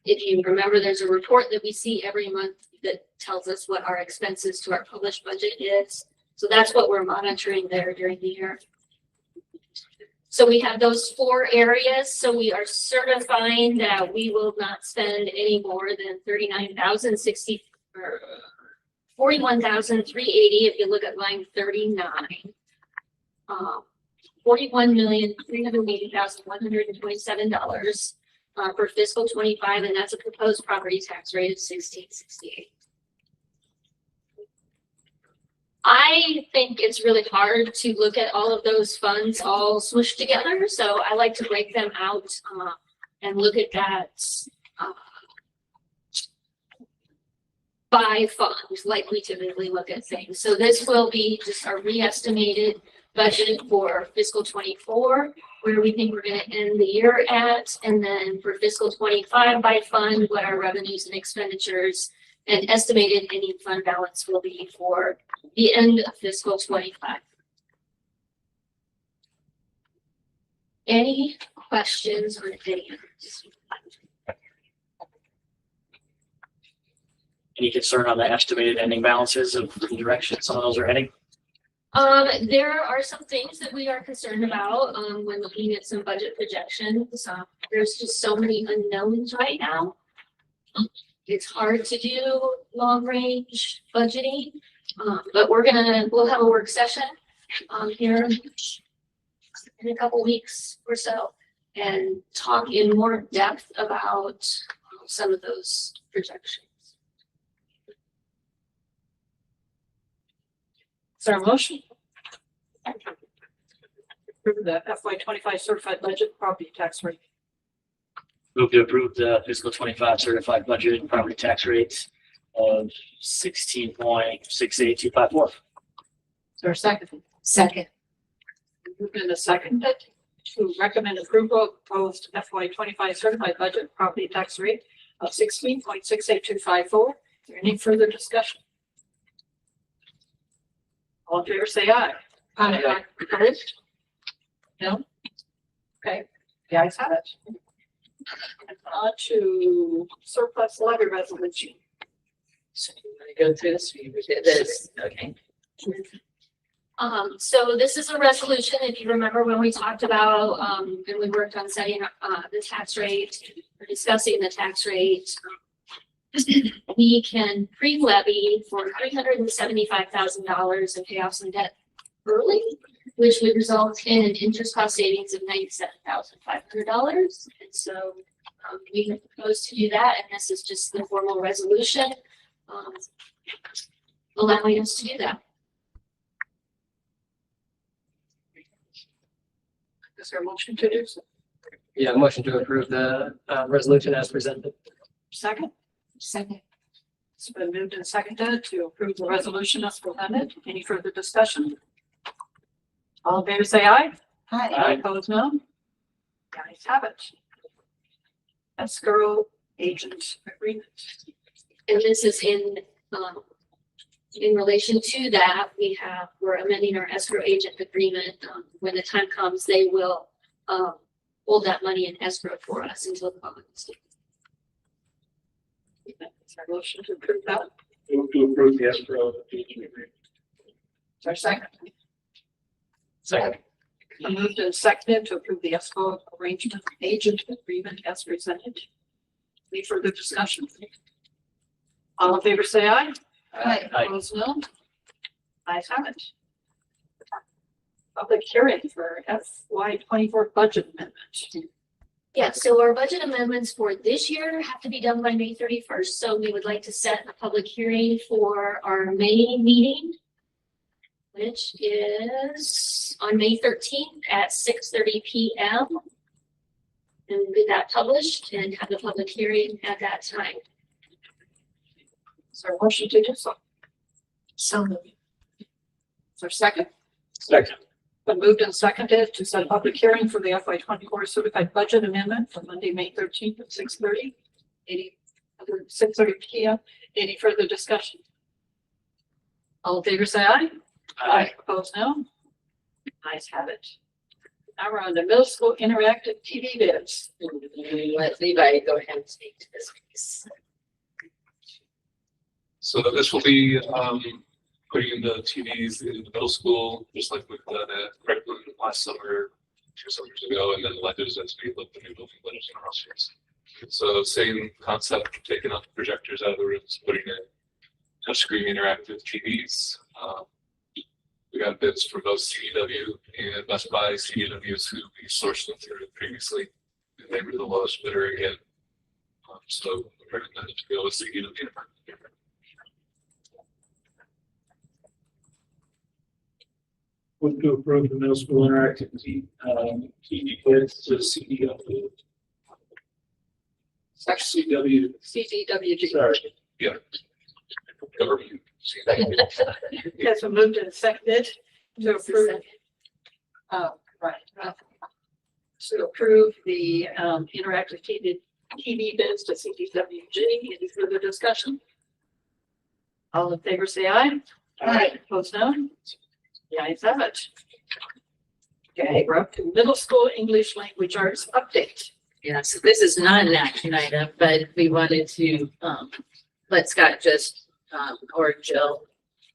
if you remember, there's a report that we see every month that tells us what our expenses to our published budget is. So that's what we're monitoring there during the year. So we have those four areas. So we are certifying that we will not spend any more than $41,380 if you look at line 39. $41,380,127 for fiscal 25, and that's a proposed property tax rate of 16.68. I think it's really hard to look at all of those funds all smushed together, so I like to break them out and look at that by fund, like we typically look at things. So this will be just our re-estimated budget for fiscal 24, where we think we're going to end the year at, and then for fiscal 25 by fund, what our revenues and expenditures and estimated ending fund balance will be for the end of fiscal 25. Any questions on any of this? Any concern on the estimated ending balances of the direction some of those are heading? There are some things that we are concerned about when looking at some budget projections. There's just so many unknowns right now. It's hard to do long range budgeting, but we'll have a work session here in a couple weeks or so and talk in more depth about some of those projections. Is there a motion? Approve the FY 25 certified budget property tax rate. Move to approve the fiscal 25 certified budget and property tax rates of 16.68254. Is there a second? Second. Moved in a second to recommend approval of proposed FY 25 certified budget property tax rate of 16.68254. Is there any further discussion? All in favor, say aye. Aye. Opposed? No? Okay, the ayes have it. And on to surplus levy resolution. So you want to go through this? We did this. Okay. So this is a resolution, if you remember when we talked about, and we worked on setting up, the tax rate, or discussing the tax rate. We can pre-levy for $375,000 and pay off some debt early, which would result in an interest cost savings of $97,500. And so we have proposed to do that, and this is just the formal resolution allowing us to do that. Is there a motion to do so? Yeah, motion to approve the resolution as presented. Second? Second. It's been moved and seconded to approve the resolution as presented. Any further discussion? All in favor, say aye. Aye. Opposed, no. The ayes have it. Escrow agent agreement. And this is in relation to that, we're amending our escrow agent agreement. When the time comes, they will hold that money in escrow for us until the public is due. Is there a motion to approve that? Move to approve the escrow agent agreement. Is there a second? Second. Moved and seconded to approve the ESCO arrangement agent agreement as presented. Any further discussion? All in favor, say aye. Aye. Opposed, no. Ayes have it. Public hearing for FY 24 budget amendment. Yeah, so our budget amendments for this year have to be done by May 31st. So we would like to set a public hearing for our May meeting, which is on May 13th at 6:30 p.m. And get that published and have the public hearing at that time. Is there a motion to do so? So moved. Is there a second? Second. Been moved and seconded to set a public hearing for the FY 24 certified budget amendment for Monday, May 13th at 6:30 p.m. Any further discussion? All in favor, say aye. Aye. Opposed, no. Ayes have it. Now we're on the middle school interactive TV bids. Let Levi go ahead and speak to this piece. So this will be, putting the TVs in the middle school, just like we've done at Franklin last summer, 2 summers ago, and then Ledges as we look the new building Ledges and Crossroads. So same concept, taking out the projectors out of the rooms, putting in touchscreen interactive TVs. We got bids from both CDW and Best Buy. CDW's who we sourced them through previously, and they were the lowest bidder again. So we recommend to go with CDW. Move to approve the middle school interactive TV bids to CDW. CW. CDWG. Sorry. Yeah. Government. Yes, we moved and seconded to approve. Right. To approve the interactive TV bids to CDWG. Any further discussion? All in favor, say aye. Aye. Opposed, no. The ayes have it. Okay, we're up to middle school English language arts update. Yeah, so this is not an action item, but we wanted to, let Scott just, or Jill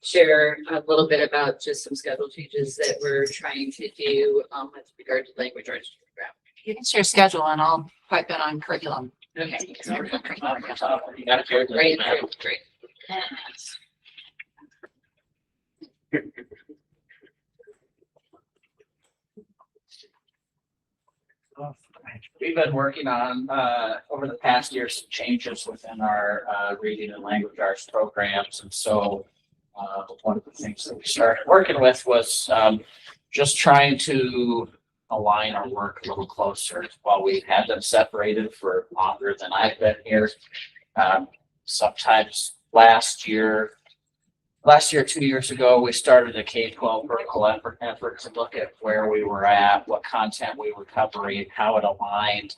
share a little bit about just some schedule changes that we're trying to do, with regard to language arts program. You can share schedule and I'll pipe in on curriculum. Okay. You got it here. Great, great. We've been working on, over the past year, some changes within our, reading and language arts programs. And so, one of the things that we started working with was, just trying to align our work a little closer. While we've had them separated for longer than I've been here, sometimes last year, 2 years ago, we started a K-12 vertical effort to look at where we were at, what content we were covering, how it aligned,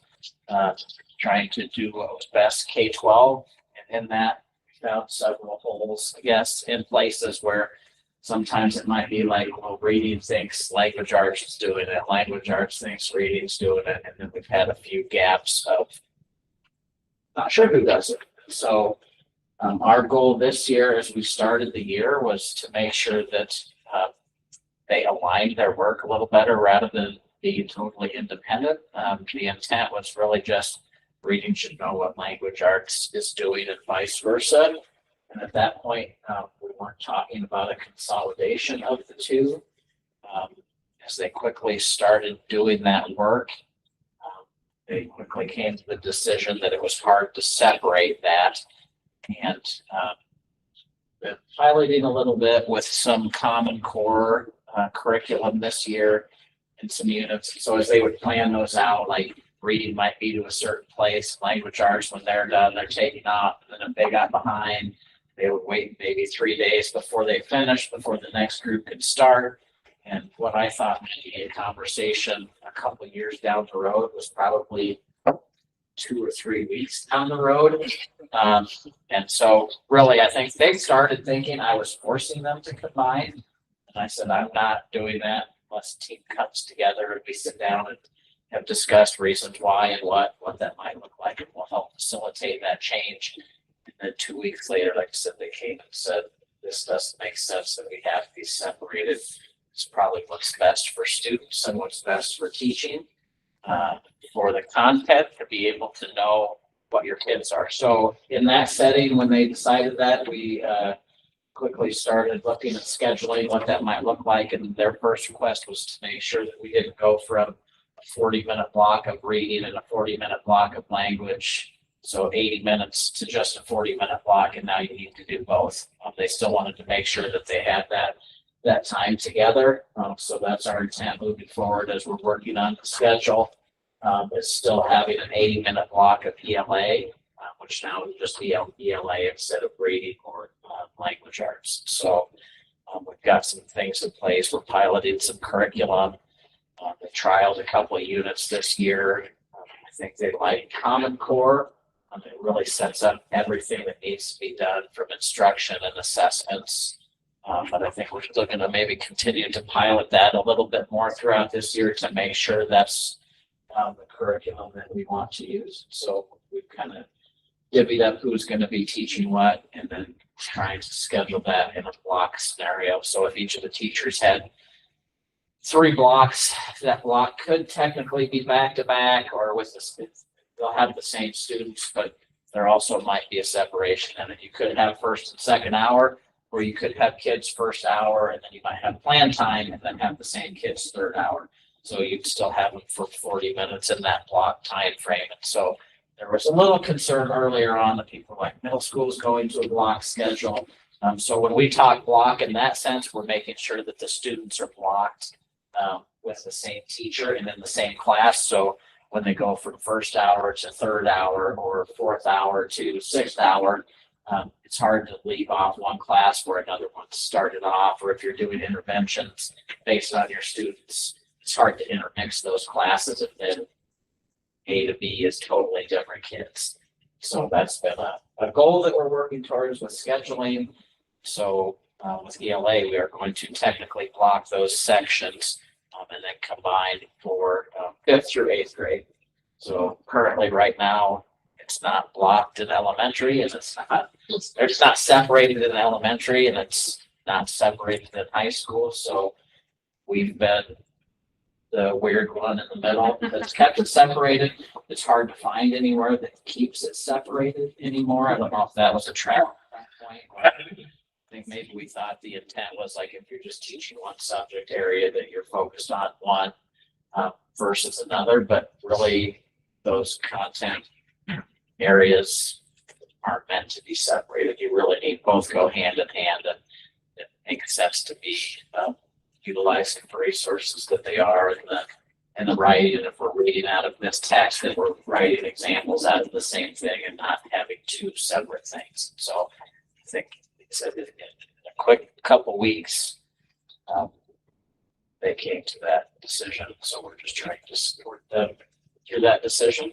trying to do what was best K-12. And in that, we found several holes, I guess, in places where sometimes it might be like, well, reading thinks language arts is doing it, language arts thinks reading's doing it. And then we've had a few gaps of not sure who does it. So our goal this year, as we started the year, was to make sure that they aligned their work a little better rather than being totally independent. The intent was really just reading should know what language arts is doing and vice versa. And at that point, we weren't talking about a consolidation of the two. As they quickly started doing that work, they quickly came to the decision that it was hard to separate that. And been piloting a little bit with some Common Core curriculum this year and some units. So as they would plan those out, like reading might be to a certain place, language arts, when they're done, they're taking off. And then if they got behind, they would wait maybe 3 days before they finished, before the next group could start. And what I thought would be a conversation a couple of years down the road was probably 2 or 3 weeks down the road. And so really, I think they started thinking I was forcing them to combine. And I said, I'm not doing that unless the team comes together and we sit down and have discussed reasons why and what that might look like, and will help facilitate that change. And then 2 weeks later, like I said, they came and said, this doesn't make sense that we have these separated. It's probably what's best for students and what's best for teaching. For the content, to be able to know what your kids are. So in that setting, when they decided that, we quickly started looking at scheduling, what that might look like. And their first request was to make sure that we didn't go from a 40-minute block of reading and a 40-minute block of language. So 80 minutes to just a 40-minute block, and now you need to do both. They still wanted to make sure that they had that time together. So that's our intent moving forward as we're working on the schedule. Is still having an 80-minute block of ELA, which now is just ELA instead of reading or language arts. So we've got some things in place. We're piloting some curriculum. They trialed a couple of units this year. I think they like Common Core. It really sets up everything that needs to be done from instruction and assessments. But I think we're still going to maybe continue to pilot that a little bit more throughout this year to make sure that's the curriculum that we want to use. So we've kind of divvied up who's going to be teaching what, and then trying to schedule that in a block scenario. So if each of the teachers had 3 blocks, that block could technically be back to back, or with the, they'll have the same students, but there also might be a separation. And if you could have first and second hour, or you could have kids first hour, and then you might have plan time and then have the same kids third hour. So you'd still have them for 40 minutes in that block time frame. And so there was a little concern earlier on that people like middle school is going to a block schedule. So when we talk block in that sense, we're making sure that the students are blocked with the same teacher and in the same class. So when they go from first hour to third hour or fourth hour to 6th hour, it's hard to leave off one class where another one started off, or if you're doing interventions based on your students, it's hard to intermix those classes if then A to B is totally different kids. So that's been a goal that we're working towards with scheduling. So with ELA, we are going to technically block those sections and then combine for 5th through 8th grade. So currently right now, it's not blocked in elementary, and it's not separated in elementary, and it's not separated in high school. So we've been the weird one in the middle that's kept it separated. It's hard to find anywhere that keeps it separated anymore. I don't know if that was a trap at that point. I think maybe we thought the intent was like if you're just teaching one subject area that you're focused on one versus another, but really those content areas aren't meant to be separated. You really need both go hand in hand, and it makes sense to be utilizing the resources that they are in the writing. And if we're reading out of this text, then we're writing examples out of the same thing and not having 2 separate things. So I think in a quick couple weeks, they came to that decision. So we're just trying to support them through that decision.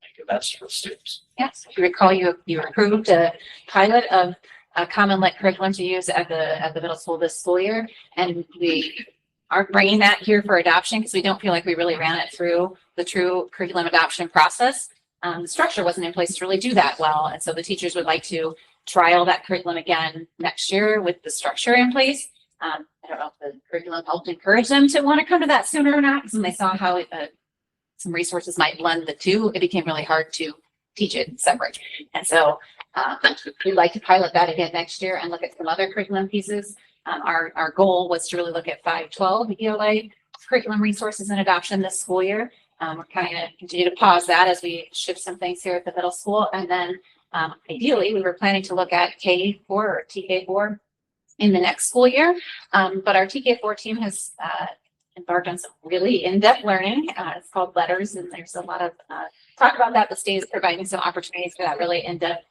Make it best for students. Yes, if you recall, you approved a pilot of a common lit curriculum to use at the middle school this school year, and we aren't bringing that here for adoption because we don't feel like we really ran it through the true curriculum adoption process. The structure wasn't in place to really do that well, and so the teachers would like to trial that curriculum again next year with the structure in place. I don't know if the curriculum helped encourage them to want to come to that sooner or not, because when they saw how some resources might blend the two, it became really hard to teach it separate. And so we'd like to pilot that again next year and look at some other curriculum pieces. Our goal was to really look at 512 ELA curriculum resources and adoption this school year. We're kind of continue to pause that as we shift some things here at the middle school. And then ideally, we were planning to look at K4 or TK4 in the next school year. But our TK4 team has embarked on some really in-depth learning. It's called Letters, and there's a lot of talk about that. The state is providing some opportunities for that really in-depth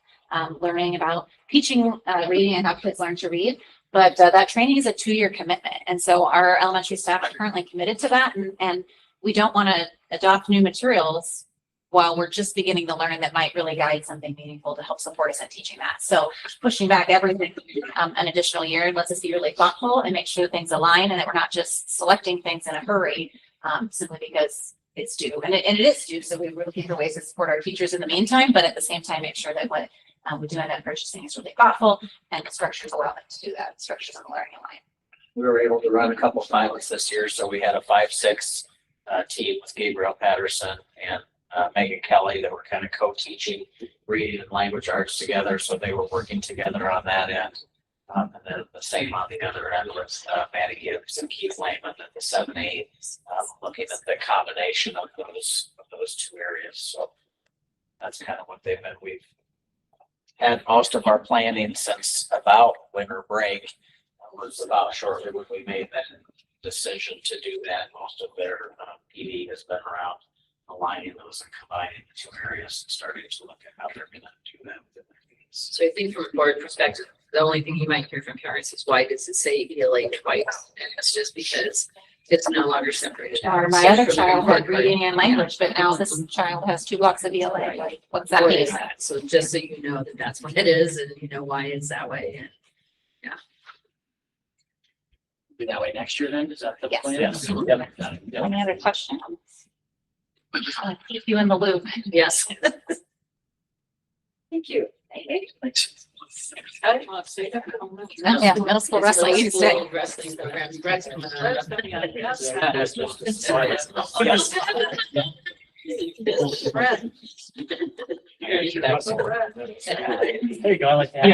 learning about teaching reading and how kids learn to read. But that training is a 2-year commitment. And so our elementary staff are currently committed to that. And we don't want to adopt new materials while we're just beginning to learn that might really guide something meaningful to help support us in teaching that. So pushing back everything an additional year lets us be really thoughtful and make sure things align and that we're not just selecting things in a hurry simply because it's due. And it is due. So we're looking for ways to support our teachers in the meantime, but at the same time, make sure that what we do end up purchasing is really thoughtful and the structures allow them to do that. Structures on the learning line. we were able to run a couple finalists this year. So we had a 5-6 team with Gabriel Patterson and Megan Kelly that were kind of co-teaching reading and language arts together. So they were working together on that end. And then the same on the other end was Maddie Gibbs and Keith Lehman at the 7-8, looking at the combination of those two areas. So that's kind of what they've been. We've had most of our planning since about winter break. Was about shortly when we made that decision to do that. Most of their PD has been around aligning those and combining the two areas and starting to look at how they're going to do that within their needs. So I think from a board perspective, the only thing you might hear from parents is why does it say ELA twice? And it's just because it's no longer separated. Or my other child had reading and language, but now this child has 2 blocks of ELA. Like, what's that What mean? is that? So just so you know that that's what it is and you know why it's that way. And Be that way next year then? Is that the Yes. plan? Yes. Yep. Any other questions? I'll keep you in the loop. yes. Thank you. Thanks. I want to say that. Yeah, middle school wrestling. You Middle said. school Wrestling programs. Wrestling. There you go. I like that.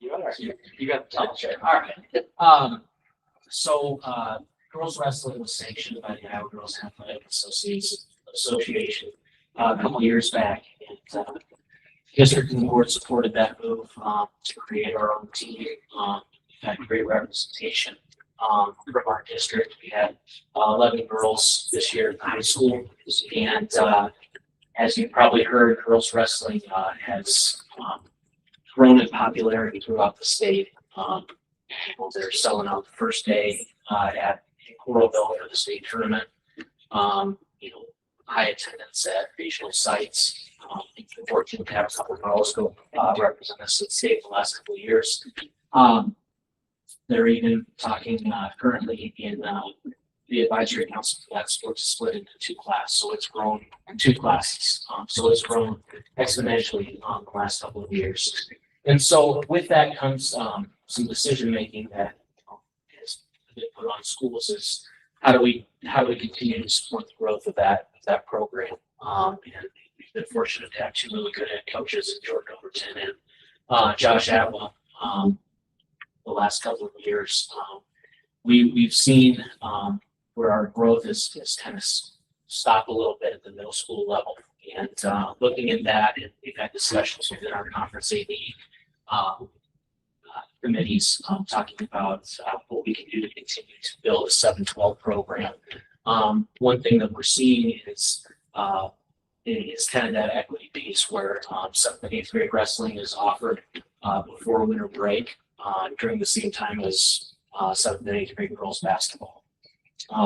You are. You got the top chair. All right. So, girls wrestling was sanctioned by the Iowa Girls Athletic Association a couple years back. And, district and board supported that move, to create our own team. Had great representation, from our district. We had 11 girls this year in high school. And, as you probably heard, girls wrestling, has, grown in popularity throughout the state. They're selling out the first day at Coralville for the state tournament. High attendance at regional sites. Been fortunate to have a couple of girls go represent us at state the last couple of years. They're even talking currently in the advisory council for that sport to split into 2 classes. So it's grown in 2 classes. So it's grown exponentially the last couple of years. And so with that comes some decision making that has been put on schools is how do we continue to support the growth of that program? And we've been fortunate to have 2 really good head coaches, George Overton and Josh Atwell, the last couple of years. We've seen where our growth is kind of stopped a little bit at the middle school level. And looking at that, and we've had discussions within our conference AD committees talking about what we can do to continue to build a 7-12 program. One thing that we're seeing is kind of that equity piece where 7th and 8th grade wrestling is offered before winter break during the same time as 7th and 8th grade girls basketball.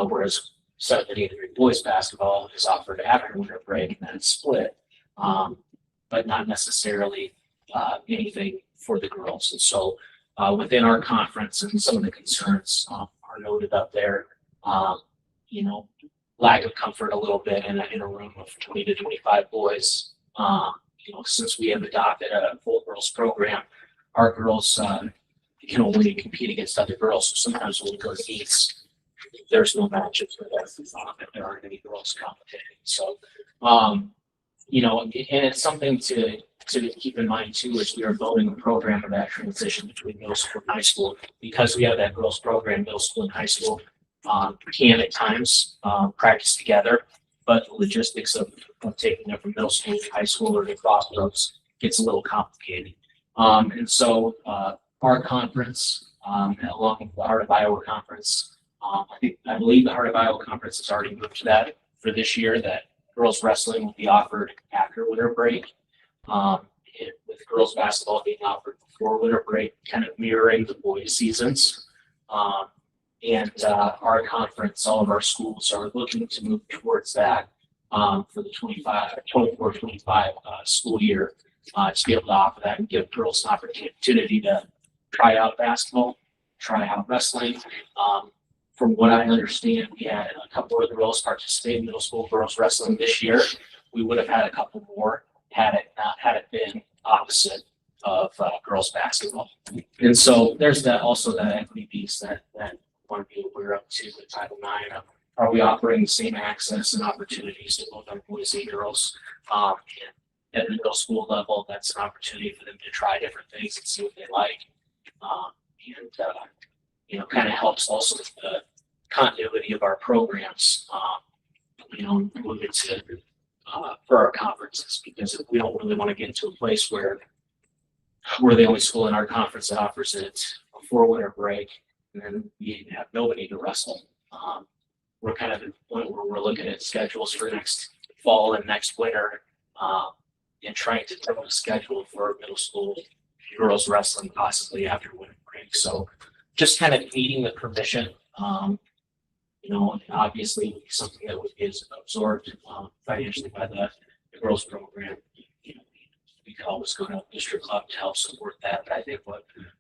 Whereas 7th and 8th grade boys basketball is offered after winter break and then it's split, but not necessarily anything for the girls. And so within our conference and some of the concerns are noted up there, lack of comfort a little bit in a room of 20 to 25 boys. Since we have adopted a full girls program, our girls can only compete against other girls. So sometimes when we go to meets, there's no matches for them if there aren't any girls competing. So, and it's something to keep in mind too, as we are building a program of that transition between middle school and high school, because we have that girls program, middle school and high school can at times practice together, but the logistics of taking them from middle school to high school or to crossroads gets a little complicated. And so our conference, along with the Heart of Iowa conference, I believe the Heart of Iowa conference has already moved to that for this year, that girls wrestling will be offered after winter break, with girls basketball being offered before winter break, kind of mirroring the boys' seasons. And our conference, all of our schools are looking to move towards that for the 24-25 school year, to be able to offer that and give girls an opportunity to try out basketball, try out wrestling. From what I understand, we had a couple of girls participate in middle school girls wrestling this year. We would have had a couple more had it been opposite girls basketball. And so there's that, also that equity piece that want to be aware of too with Title IX. Are we offering the same access and opportunities to both our boys and girls? And at the middle school level, that's an opportunity for them to try different things and see what they like. You know, kind of helps also with the continuity of our programs, you know, moving to for our conferences, because we don't really want to get into a place where we're the only school in our conference that offers it before winter break, and then we have nobody to wrestle. We're kind of at the point where we're looking at schedules for next fall and next winter, and trying to develop a schedule for middle school girls wrestling possibly after winter break. So just kind of needing the permission, you know, obviously something that is absorbed financially by the girls program. You know, we could always go to district club to help support that. But I think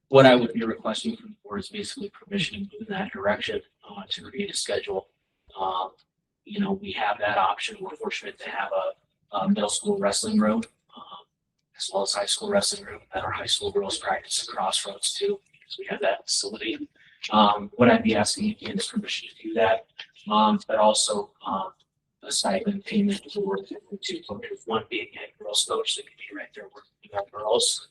what I would be requesting from the board is basically permission to move in that direction to create a schedule. You know, we have that option. We're fortunate to have a middle school wrestling room, as well as high school wrestling room that our high school girls practice at Crossroads too, because we have that facility. What I'd be asking again is permission to do that, but also a stipend payment for two coaches, one being a girls coach that could be right there working with our girls,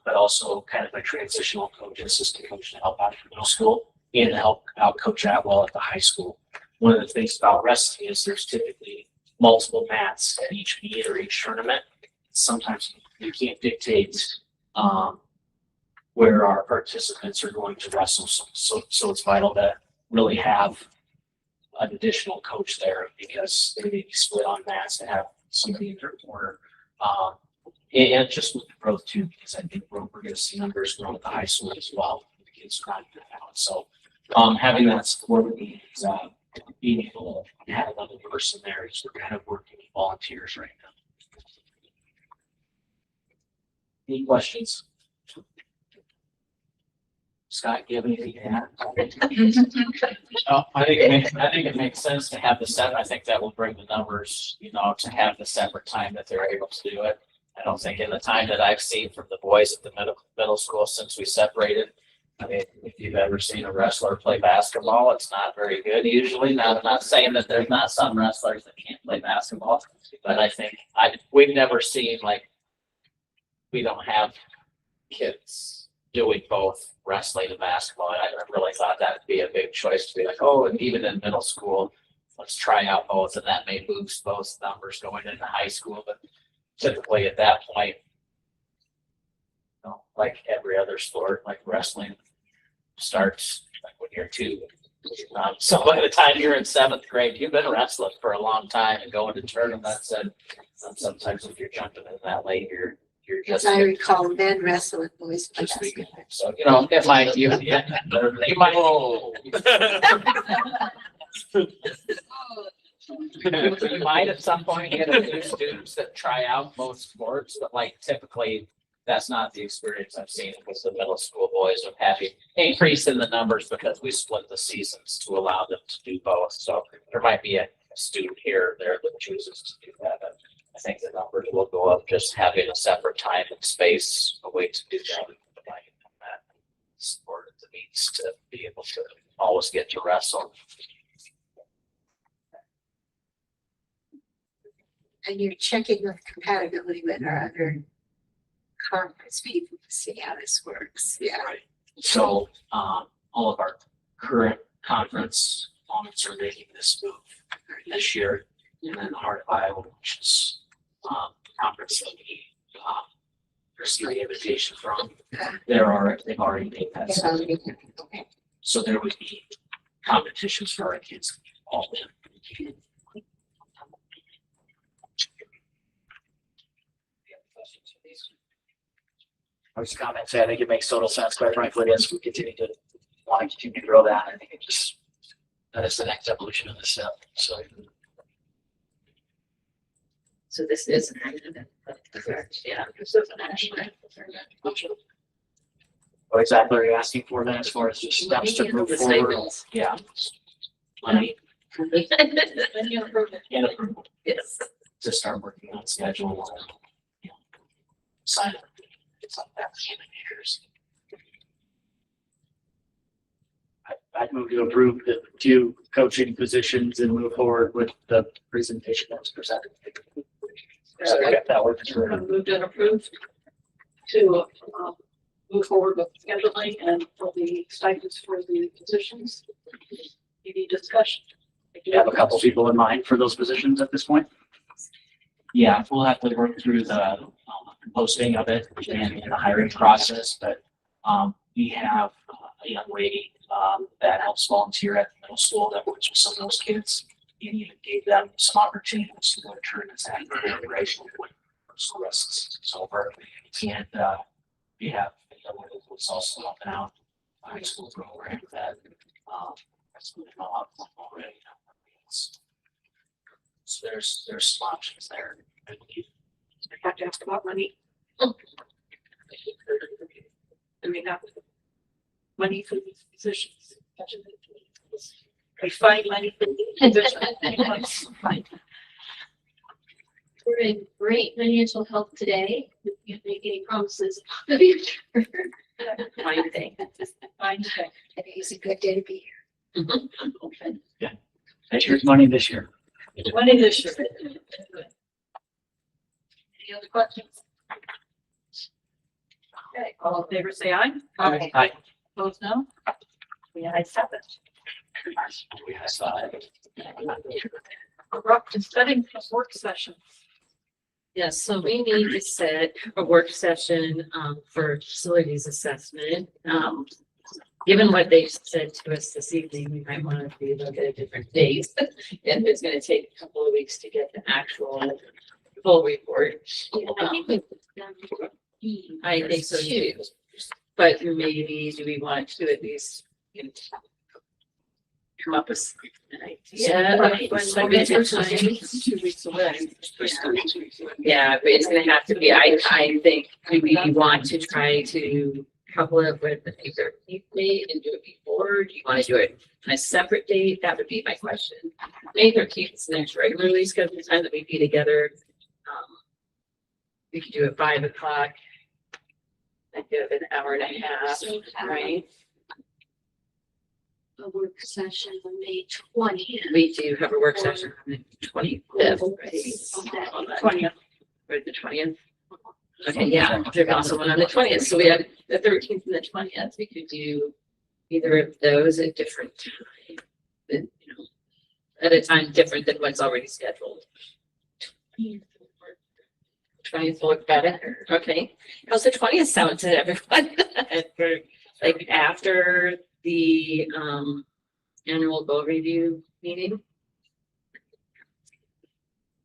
but also kind of a transitional coach, assistant coach to help out at the middle school and to help out Coach Atwell at the high school. One of the things about wrestling is there's typically multiple mats at each meet or each tournament. Sometimes you can't dictate where our participants are going to wrestle. So it's vital to really have an additional coach there, because they may be split on mats to have somebody in their corner. And just with the growth too, because I think we're going to see numbers grow at the high school as well. The kids are not getting out. So having that support is being able to have another person there is we're kind of working with volunteers right now. Any questions? Scott, do you have anything to add? I think it makes sense to have the set. I think that will bring the numbers, you know, to have the separate time that they're able to do it. I don't think in the time that I've seen from the boys at the middle school since we separated, I mean, if you've ever seen a wrestler play basketball, it's not very good usually. Now, I'm not saying that there's not some wrestlers that can't play basketball, but I think we've never seen, like, we don't have kids doing both wrestling and basketball. I really thought that would be a big choice to be like, oh, and even in middle school, let's try out both, and that may boost both numbers going into high school. But typically at that point, you know, like every other sport, like wrestling starts like when you're 2. So by the time you're in 7th grade, you've been wrestling for a long time and going to tournaments, and sometimes if you're jumping in that late, you're As just I recall, men wrestle with boys. play just beginning. basketball. So, you know, it might, you might. You might at some point get a few students that try out both sports, but like typically that's not the experience I've seen with the middle school boys of having increase in the numbers because we split the seasons to allow them to do both. So there might be a student here or there that chooses to do that. But I think the numbers will go up just having a separate time and space, a way to do that. That sport that needs to be able to always get to wrestle. And you're checking with compatibility with our other conference people to see how this works. Yeah. Right. So all of our current conference opponents are making this move this year. And then Heart of Iowa, which is the conference that we received the invitation from, they've already made that. Okay. So there would be competitions for our kids to be involved in. I was comment say I think it makes total sense, quite frankly, as we continue to grow that. I think that is the next evolution of this step. So this is an accident. Yeah, this is an accident. what exactly are you asking for then as far as just steps to move The forward? stipends. Yeah. Money Then you approve it. and approval Yes. to start working on schedule. Sign it. It's like that for years. I'd move to approve the two coaching positions and move forward with the presentation that was presented. So that works for Moved and approved to move forward with scheduling and for the stipends for the positions. Any discussion? Do you have a couple people in mind for those positions at this point? Yeah, we'll have to work through the posting of it and the hiring process, but we have a young lady that helps volunteer at the middle school that works with some of those kids. And even gave them some opportunities to learn as that integration with school risks. So we're, and we have a young lady who's also helping out high school program that that's moving along already. So there's some options there. I believe. I have to ask about money. I mean, not money for these positions. We find money for these positions. Fine. We're in great financial health today. We can't make any promises about the future. Fine thing. Fine thing. I think it's a good day to be here. Okay. Next year's money this year. Money this year. Any other questions? Okay, all in favor, say aye. Okay. Aye. Opposed, no? The ayes have it. We have Corrupt and setting for work sessions. Yes, so we need to set a work session for facilities assessment. Given what they said to us this evening, we might want to look at a different date. And it's going to take a couple of weeks to get the actual full report. I think so too. But maybe do we want to at least come up with an idea? When we get time, 2 weeks away. Yeah, but it's gonna have to be, I think, do we want to try to couple it with the May 13th date and do it before? Do you want to do it on a separate date? That would be my question. May 13th is the next regularly scheduled time that we'd be together. We could do it 5 o'clock. I give an hour and a half, right? A work session on May 20th. We do have a work session on the 25th, right? 20th. Or the 20th. Okay, yeah, there's also one on the 20th. So we have the 13th and the 20th. We could do either of those at different time. You know, at a time different than what's already scheduled. 20th will look better. Okay. How's the 20th sound to everyone? For, like after the annual goal review meeting?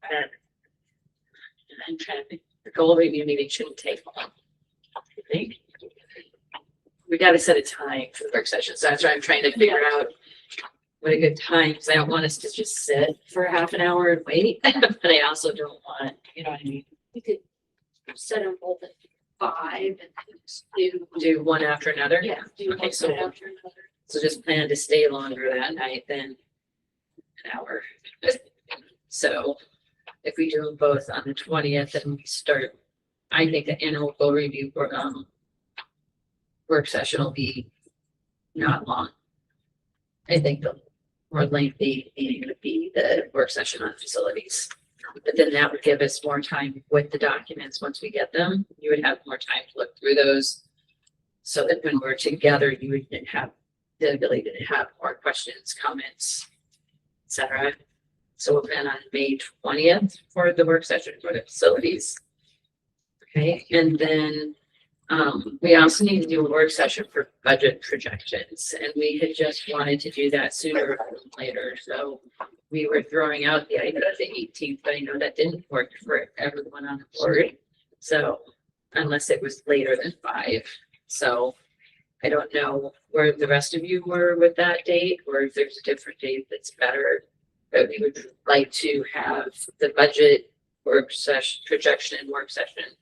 I'm trying to think. The goal review meeting shouldn't take long. I think. We got to set a time for the work session. So that's why I'm trying to figure out what a good time, because I don't want us to just sit for half an hour and wait. But I also don't want, you know what I mean? We could set them both at 5 and Do one after another. yeah, do Okay, one so after another. So just plan to stay longer that night than an hour. So if we do them both on the 20th, then we start, I think the annual goal review for work session will be not long. I think the more lengthy meeting would be the work session on facilities. But then that would give us more time with the documents. Once we get them, you would have more time to look through those. So that when we're together, you would have the ability to have more questions, comments, etc. So we'll plan on May 20th for the work session for the facilities. Okay, and then we also need to do a work session for budget projections, and we had just wanted to do that sooner rather than later. So we were throwing out the idea of the 18th, but I know that didn't work for everyone on the board. So unless it was later than 5. So I don't know where the rest of you were with that date, or if there's a different date that's better. But we would like to have the budget work session, projection and work session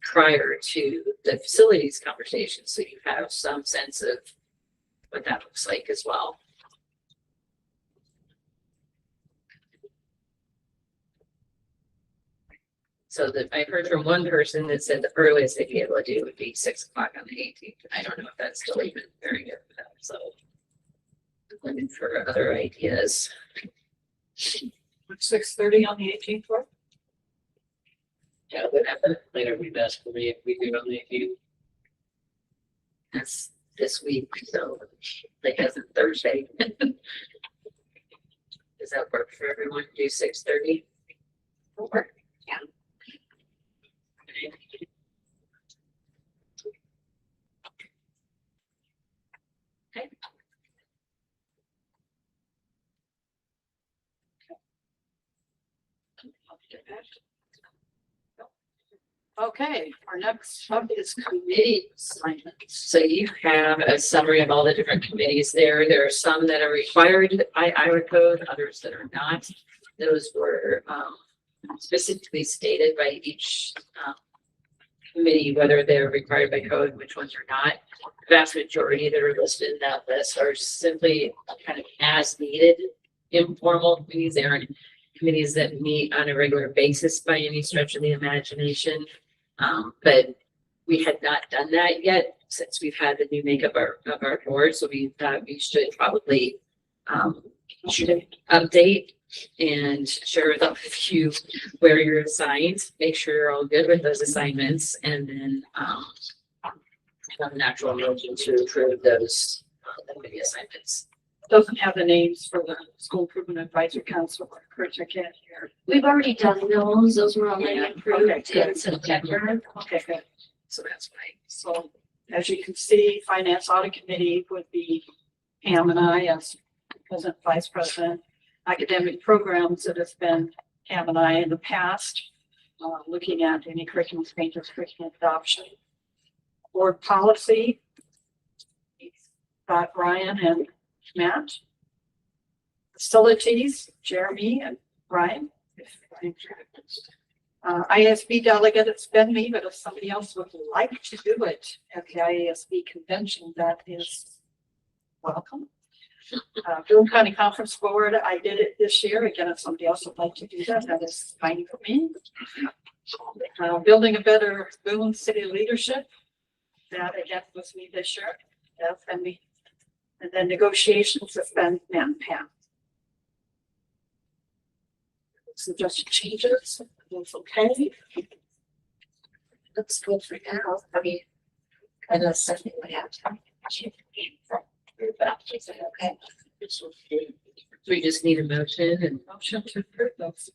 prior to the facilities conversation. So you have some sense of what that looks like as well. So that I heard from one person that said the earliest they'd be able to do would be 6 o'clock on the 18th. I don't know if that's still even very good for them, so. Looking for other ideas. 6:30 on the 18th, work? Yeah, whatever. Later would be best for me if we do it on the 18th. That's this week, so like as of Thursday. Does that work for everyone? Do 6:30? Work. Yeah. Okay. Okay, our next up is committee assignments. So you have a summary of all the different committees there. There are some that are required by Iowa code, others that are not. Those were specifically stated by each committee, whether they're required by code, which ones are not. The vast majority that are listed in that list are simply kind of as needed informal committees. They aren't committees that meet on a regular basis by any stretch of the imagination. But we had not done that yet since we've had the new makeup of our board. So we thought we should probably update and share with all of you where you're assigned. Make sure you're all good with those assignments, and then have an actual motion to approve those committee assignments. Doesn't have the names for the School Improvement Advisory Council, or Kurt, I can't hear. We've already done those. Those were already Yeah, approved okay, good. in September. Okay, good. So that's why. So as you can see, Finance Audit Committee would be Pam and I as President, Vice President. Academic Programs, that has been Pam and I in the past, looking at any curriculum changes, curriculum adoption. Board Policy, got Ryan and Matt. Facilities, Jeremy and Ryan. ISB delegate, it's been me, but if somebody else would like to do it at the IASB convention, that is welcome. Boone County Conference Board, I did it this year. Again, if somebody else would like to do that, that is fine for me. Building a better Boone City leadership, that again was me this year. That's been me. And then negotiations have been Matt and Pam. Suggested changes, that's okay. Looks good for now. I mean, I know something would have to. Okay. So we just need a motion and Motion to approve those.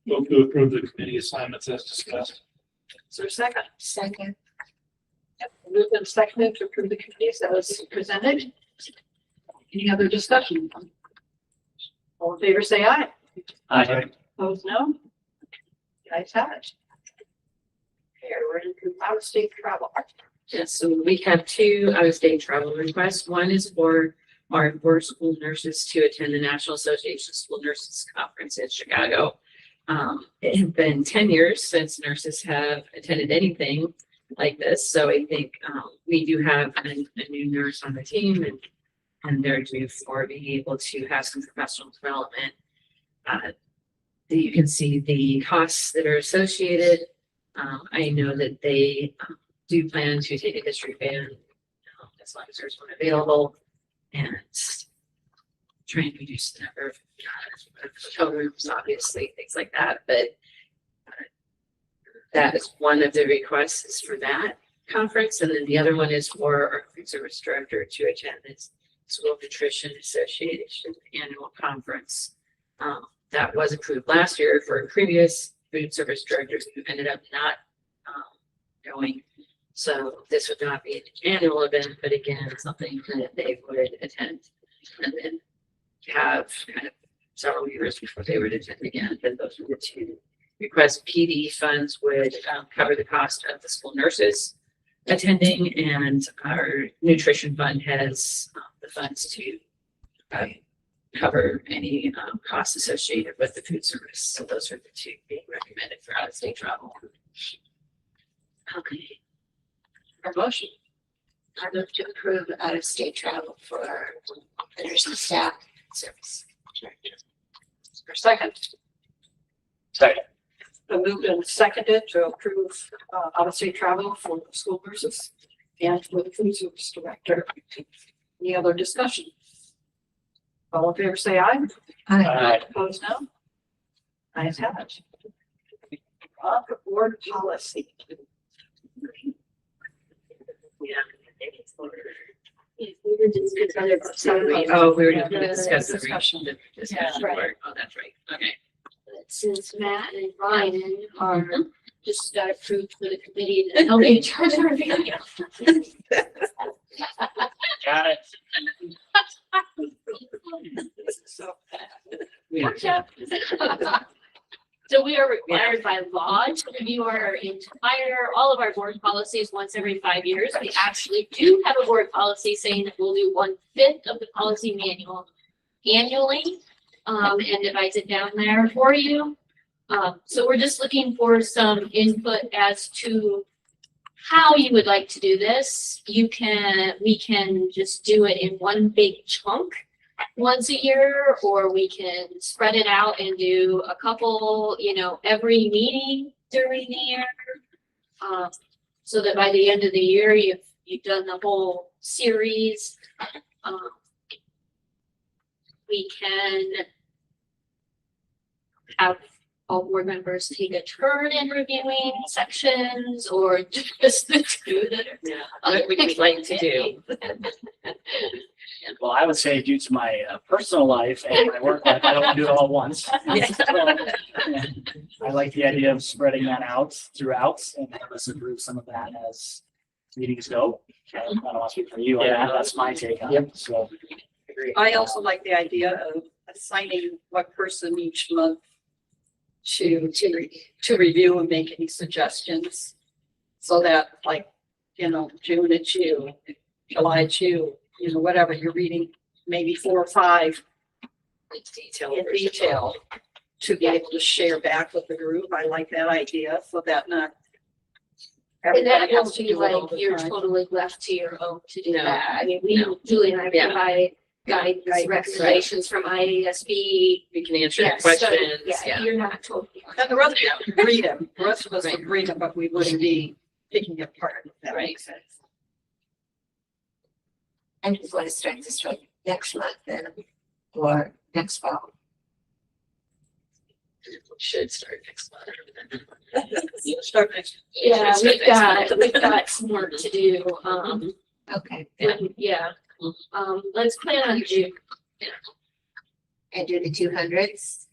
Move to approve the committee assignments as discussed. Is there a second? Second. Moved and seconded to approve the committees as presented. Any other discussion? All in favor, say aye. Aye. Opposed, no. The ayes have it. Okay, we're into out-of-state travel. yes, so we have 2 out-of-state travel requests. One is for our 4 school nurses to attend the National Association of School Nurses Conference in Chicago. It has been 10 years since nurses have attended anything like this. So I think we do have a new nurse on the team, and they're due for being able to have some professional development. You can see the costs that are associated. I know that they do plan to take a history ban as long as there's one available, and try and reduce the number of hotel rooms, obviously, things like that. But that is one of the requests is for that conference. And then the other one is for our food service director to attend this School Nutrition Association annual conference. That was approved last year for previous food service directors who ended up not going. So this would not be an annual event, but again, something that they would attend and then have kind of several years before they would attend again. But those were the 2 requests. PD funds would cover the cost of the school nurses attending, and our nutrition fund has the funds to cover any costs associated with the food service. So those are the 2 being recommended for out-of-state travel. Okay. Our motion. I move to approve out-of-state travel for the nursing staff service. Our second. Second. Been moved and seconded to approve out-of-state travel for the school nurses and for the food service director. Any other discussion? All in favor, say aye. Aye. Opposed, no. Ayes have it. Board policy. We were going to discuss the discussion. Right. Oh, that's right. Okay. But since Matt and Ryan are just got approved for the committee, then they'll be in charge of reviewing it. Got it. So, So we are required by law to review all of our board policies once every 5 years. We actually do have a board policy saying that we'll do 1/5 of the policy manual annually, and divides it down there for you. So we're just looking for some input as to how you would like to do this. We can just do it in one big chunk once a year, or we can spread it out and do a couple, every meeting during the year. So that by the end of the year, you've done the whole series. We can have all board members take a turn in reviewing sections, or just the two that are. What would you like to do? Well, I would say due to my personal life and my work life, I don't want to do it all at once. So, I like the idea of spreading that out throughout and have us improve some of that as meetings go. I don't want to speak for you on that. That's my take on it. So. I also like the idea of assigning one person each month to review and make any suggestions. So that June it's you, July it's you, whatever you're reading, maybe 4 or 5 in detail to be able to share back with the group. I like that idea, so that not. And that everybody has won't to be do it all like the you're time. totally left to your own to do No. that. I mean, No. Julie and I Yeah. provide guidance, Guidance, recommendations from IASB. We can answer your Yes, so, questions. yeah, you're not totally. And the rest of us would read them. The rest of us would read them, but we wouldn't be picking it apart. If that makes sense. I just want to start this from next month then, or next fall. Should start next month. Start next. Yeah, Start we've next got some work to do. Okay. Let's plan on June. And do the 200s.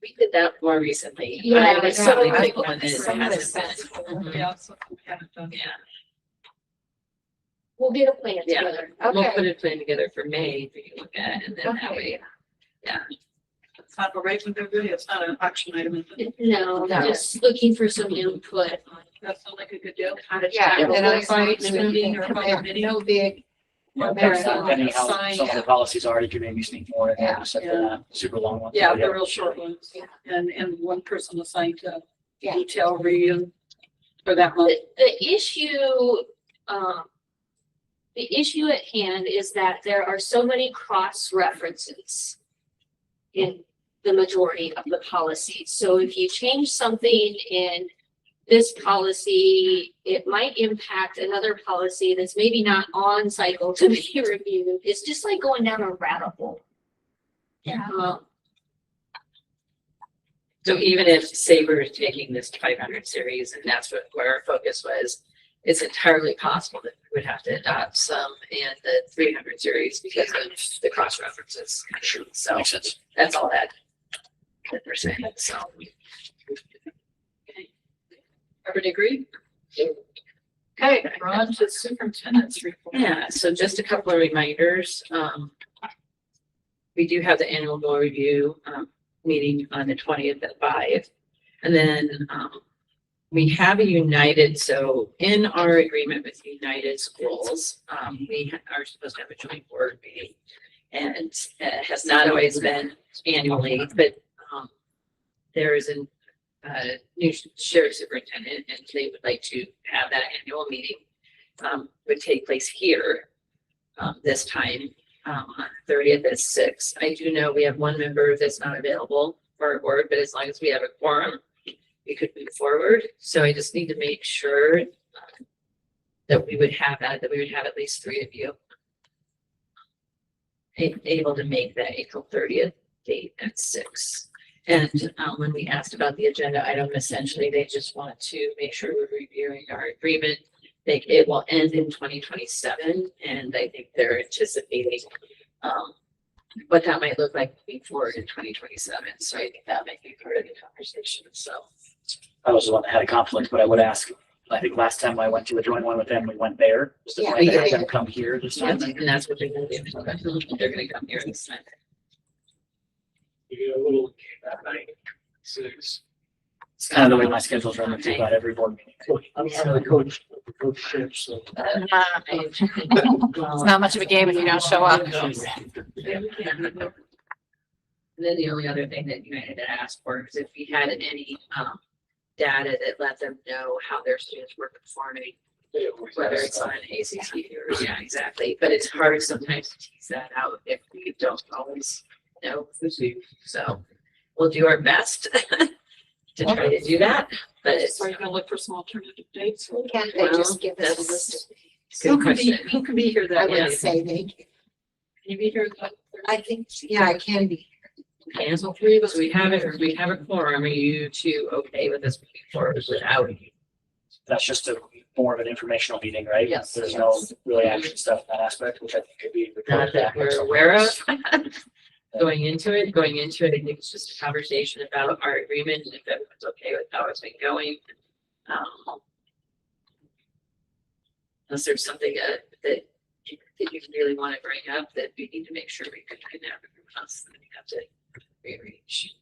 We did that more recently. Yeah, I was so probably I- the one that some of hasn't this been. Yeah. So we haven't done Yeah. We'll get a plan Yeah. together. We'll Okay. put a plan together for May for you to look at, and then that Okay. way, yeah. It's not a rate with everybody. It's not an action item. Is it? No, No. just looking for some input on That sounds like a good deal. how to Yeah. tackle And I this. Fight, spending, or committee. No big. Yeah, Very depending how sign, some of the policies are, you could maybe sneak more in there, Yeah. except for that super long one. Yeah, the real short ones. Yeah. And one person assigned to Yeah. detail review for that month. The issue at hand is that there are so many cross references in the majority of the policies. So if you change something in this policy, it might impact another policy that's maybe not on cycle to be reviewed. It's just like going down a rabbit hole. Yeah. So even if, say, we're taking this 500 series and that's where our focus was, it's entirely possible that we would have to adopt some in the 300 series because of the cross references. So Makes sense. that's all that we're saying. So Everybody agree? Okay, we're on to superintendent's report. yeah, so just a couple of reminders. We do have the annual goal review meeting on the 20th at 5. And then we have a United, so in our agreement with United Schools, we are supposed to have a joint board meeting. And it has not always been annually, but there is a new sheriff superintendent, and they would like to have that annual meeting. Would take place here this time on 30th at 6. I do know we have one member that's not available for our board, but as long as we have a quorum, we could move forward. So I just need to make sure that we would have at least 3 of you able to make that April 30th date at 6. And when we asked about the agenda item, essentially, they just want to make sure we're reviewing our agreement. It will end in 2027, and I think they're anticipating what that might look like moving forward in 2027. So I think that might be part of the conversation. So I was the one that had a conflict, but I would ask, I think last time I went to a joint one with them, we went there. Just to Yeah, plan to have yeah. them come here this time. and that's what they're going to do. They're going to come here this time. We get a little that night, 6. It's kind of the way my schedule's run to about every board meeting. I'm sorry, coach ships, so. It's not much of a game if you don't show up. And then the only other thing that United had asked for is if we had any data that let them know how their students were performing, whether it's on ACT or, yeah, exactly. But it's hard sometimes to tease that out if we don't always know. So we'll do our best to try to do that, but it's So you're gonna look for some alternative dates? Can't they just give us a list? good question. Who can be here I that would day? say they, Can you be here that? I think, yeah, I can be. Cancel 3 of us. We have a quorum. Are you two okay with us moving forward without? That's just more of an informational meeting, right? Yes. There's no really action stuff in that aspect, which I think could be. Not that we're aware of. Going into it, I think it's just a conversation about our agreement and if everyone's okay with how it's been going. Unless there's something that you really want to bring up that we need to make sure we could connect everyone else, then we have to rearrange.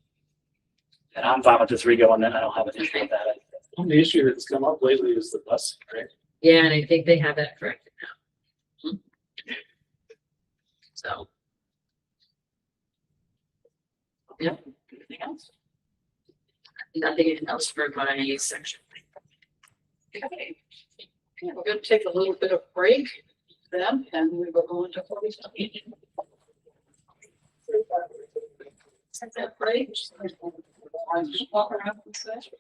And I'm fine with the 3 going, then I don't have an issue with that. The only issue that's come up lately is the bus, right? Yeah, and I think they have that corrected now. So. Yep. Anything else? Nothing else for my section. Okay. Okay, we're gonna take a little bit of break then, and we will go into closed meeting. Take that break. Just walk around and such.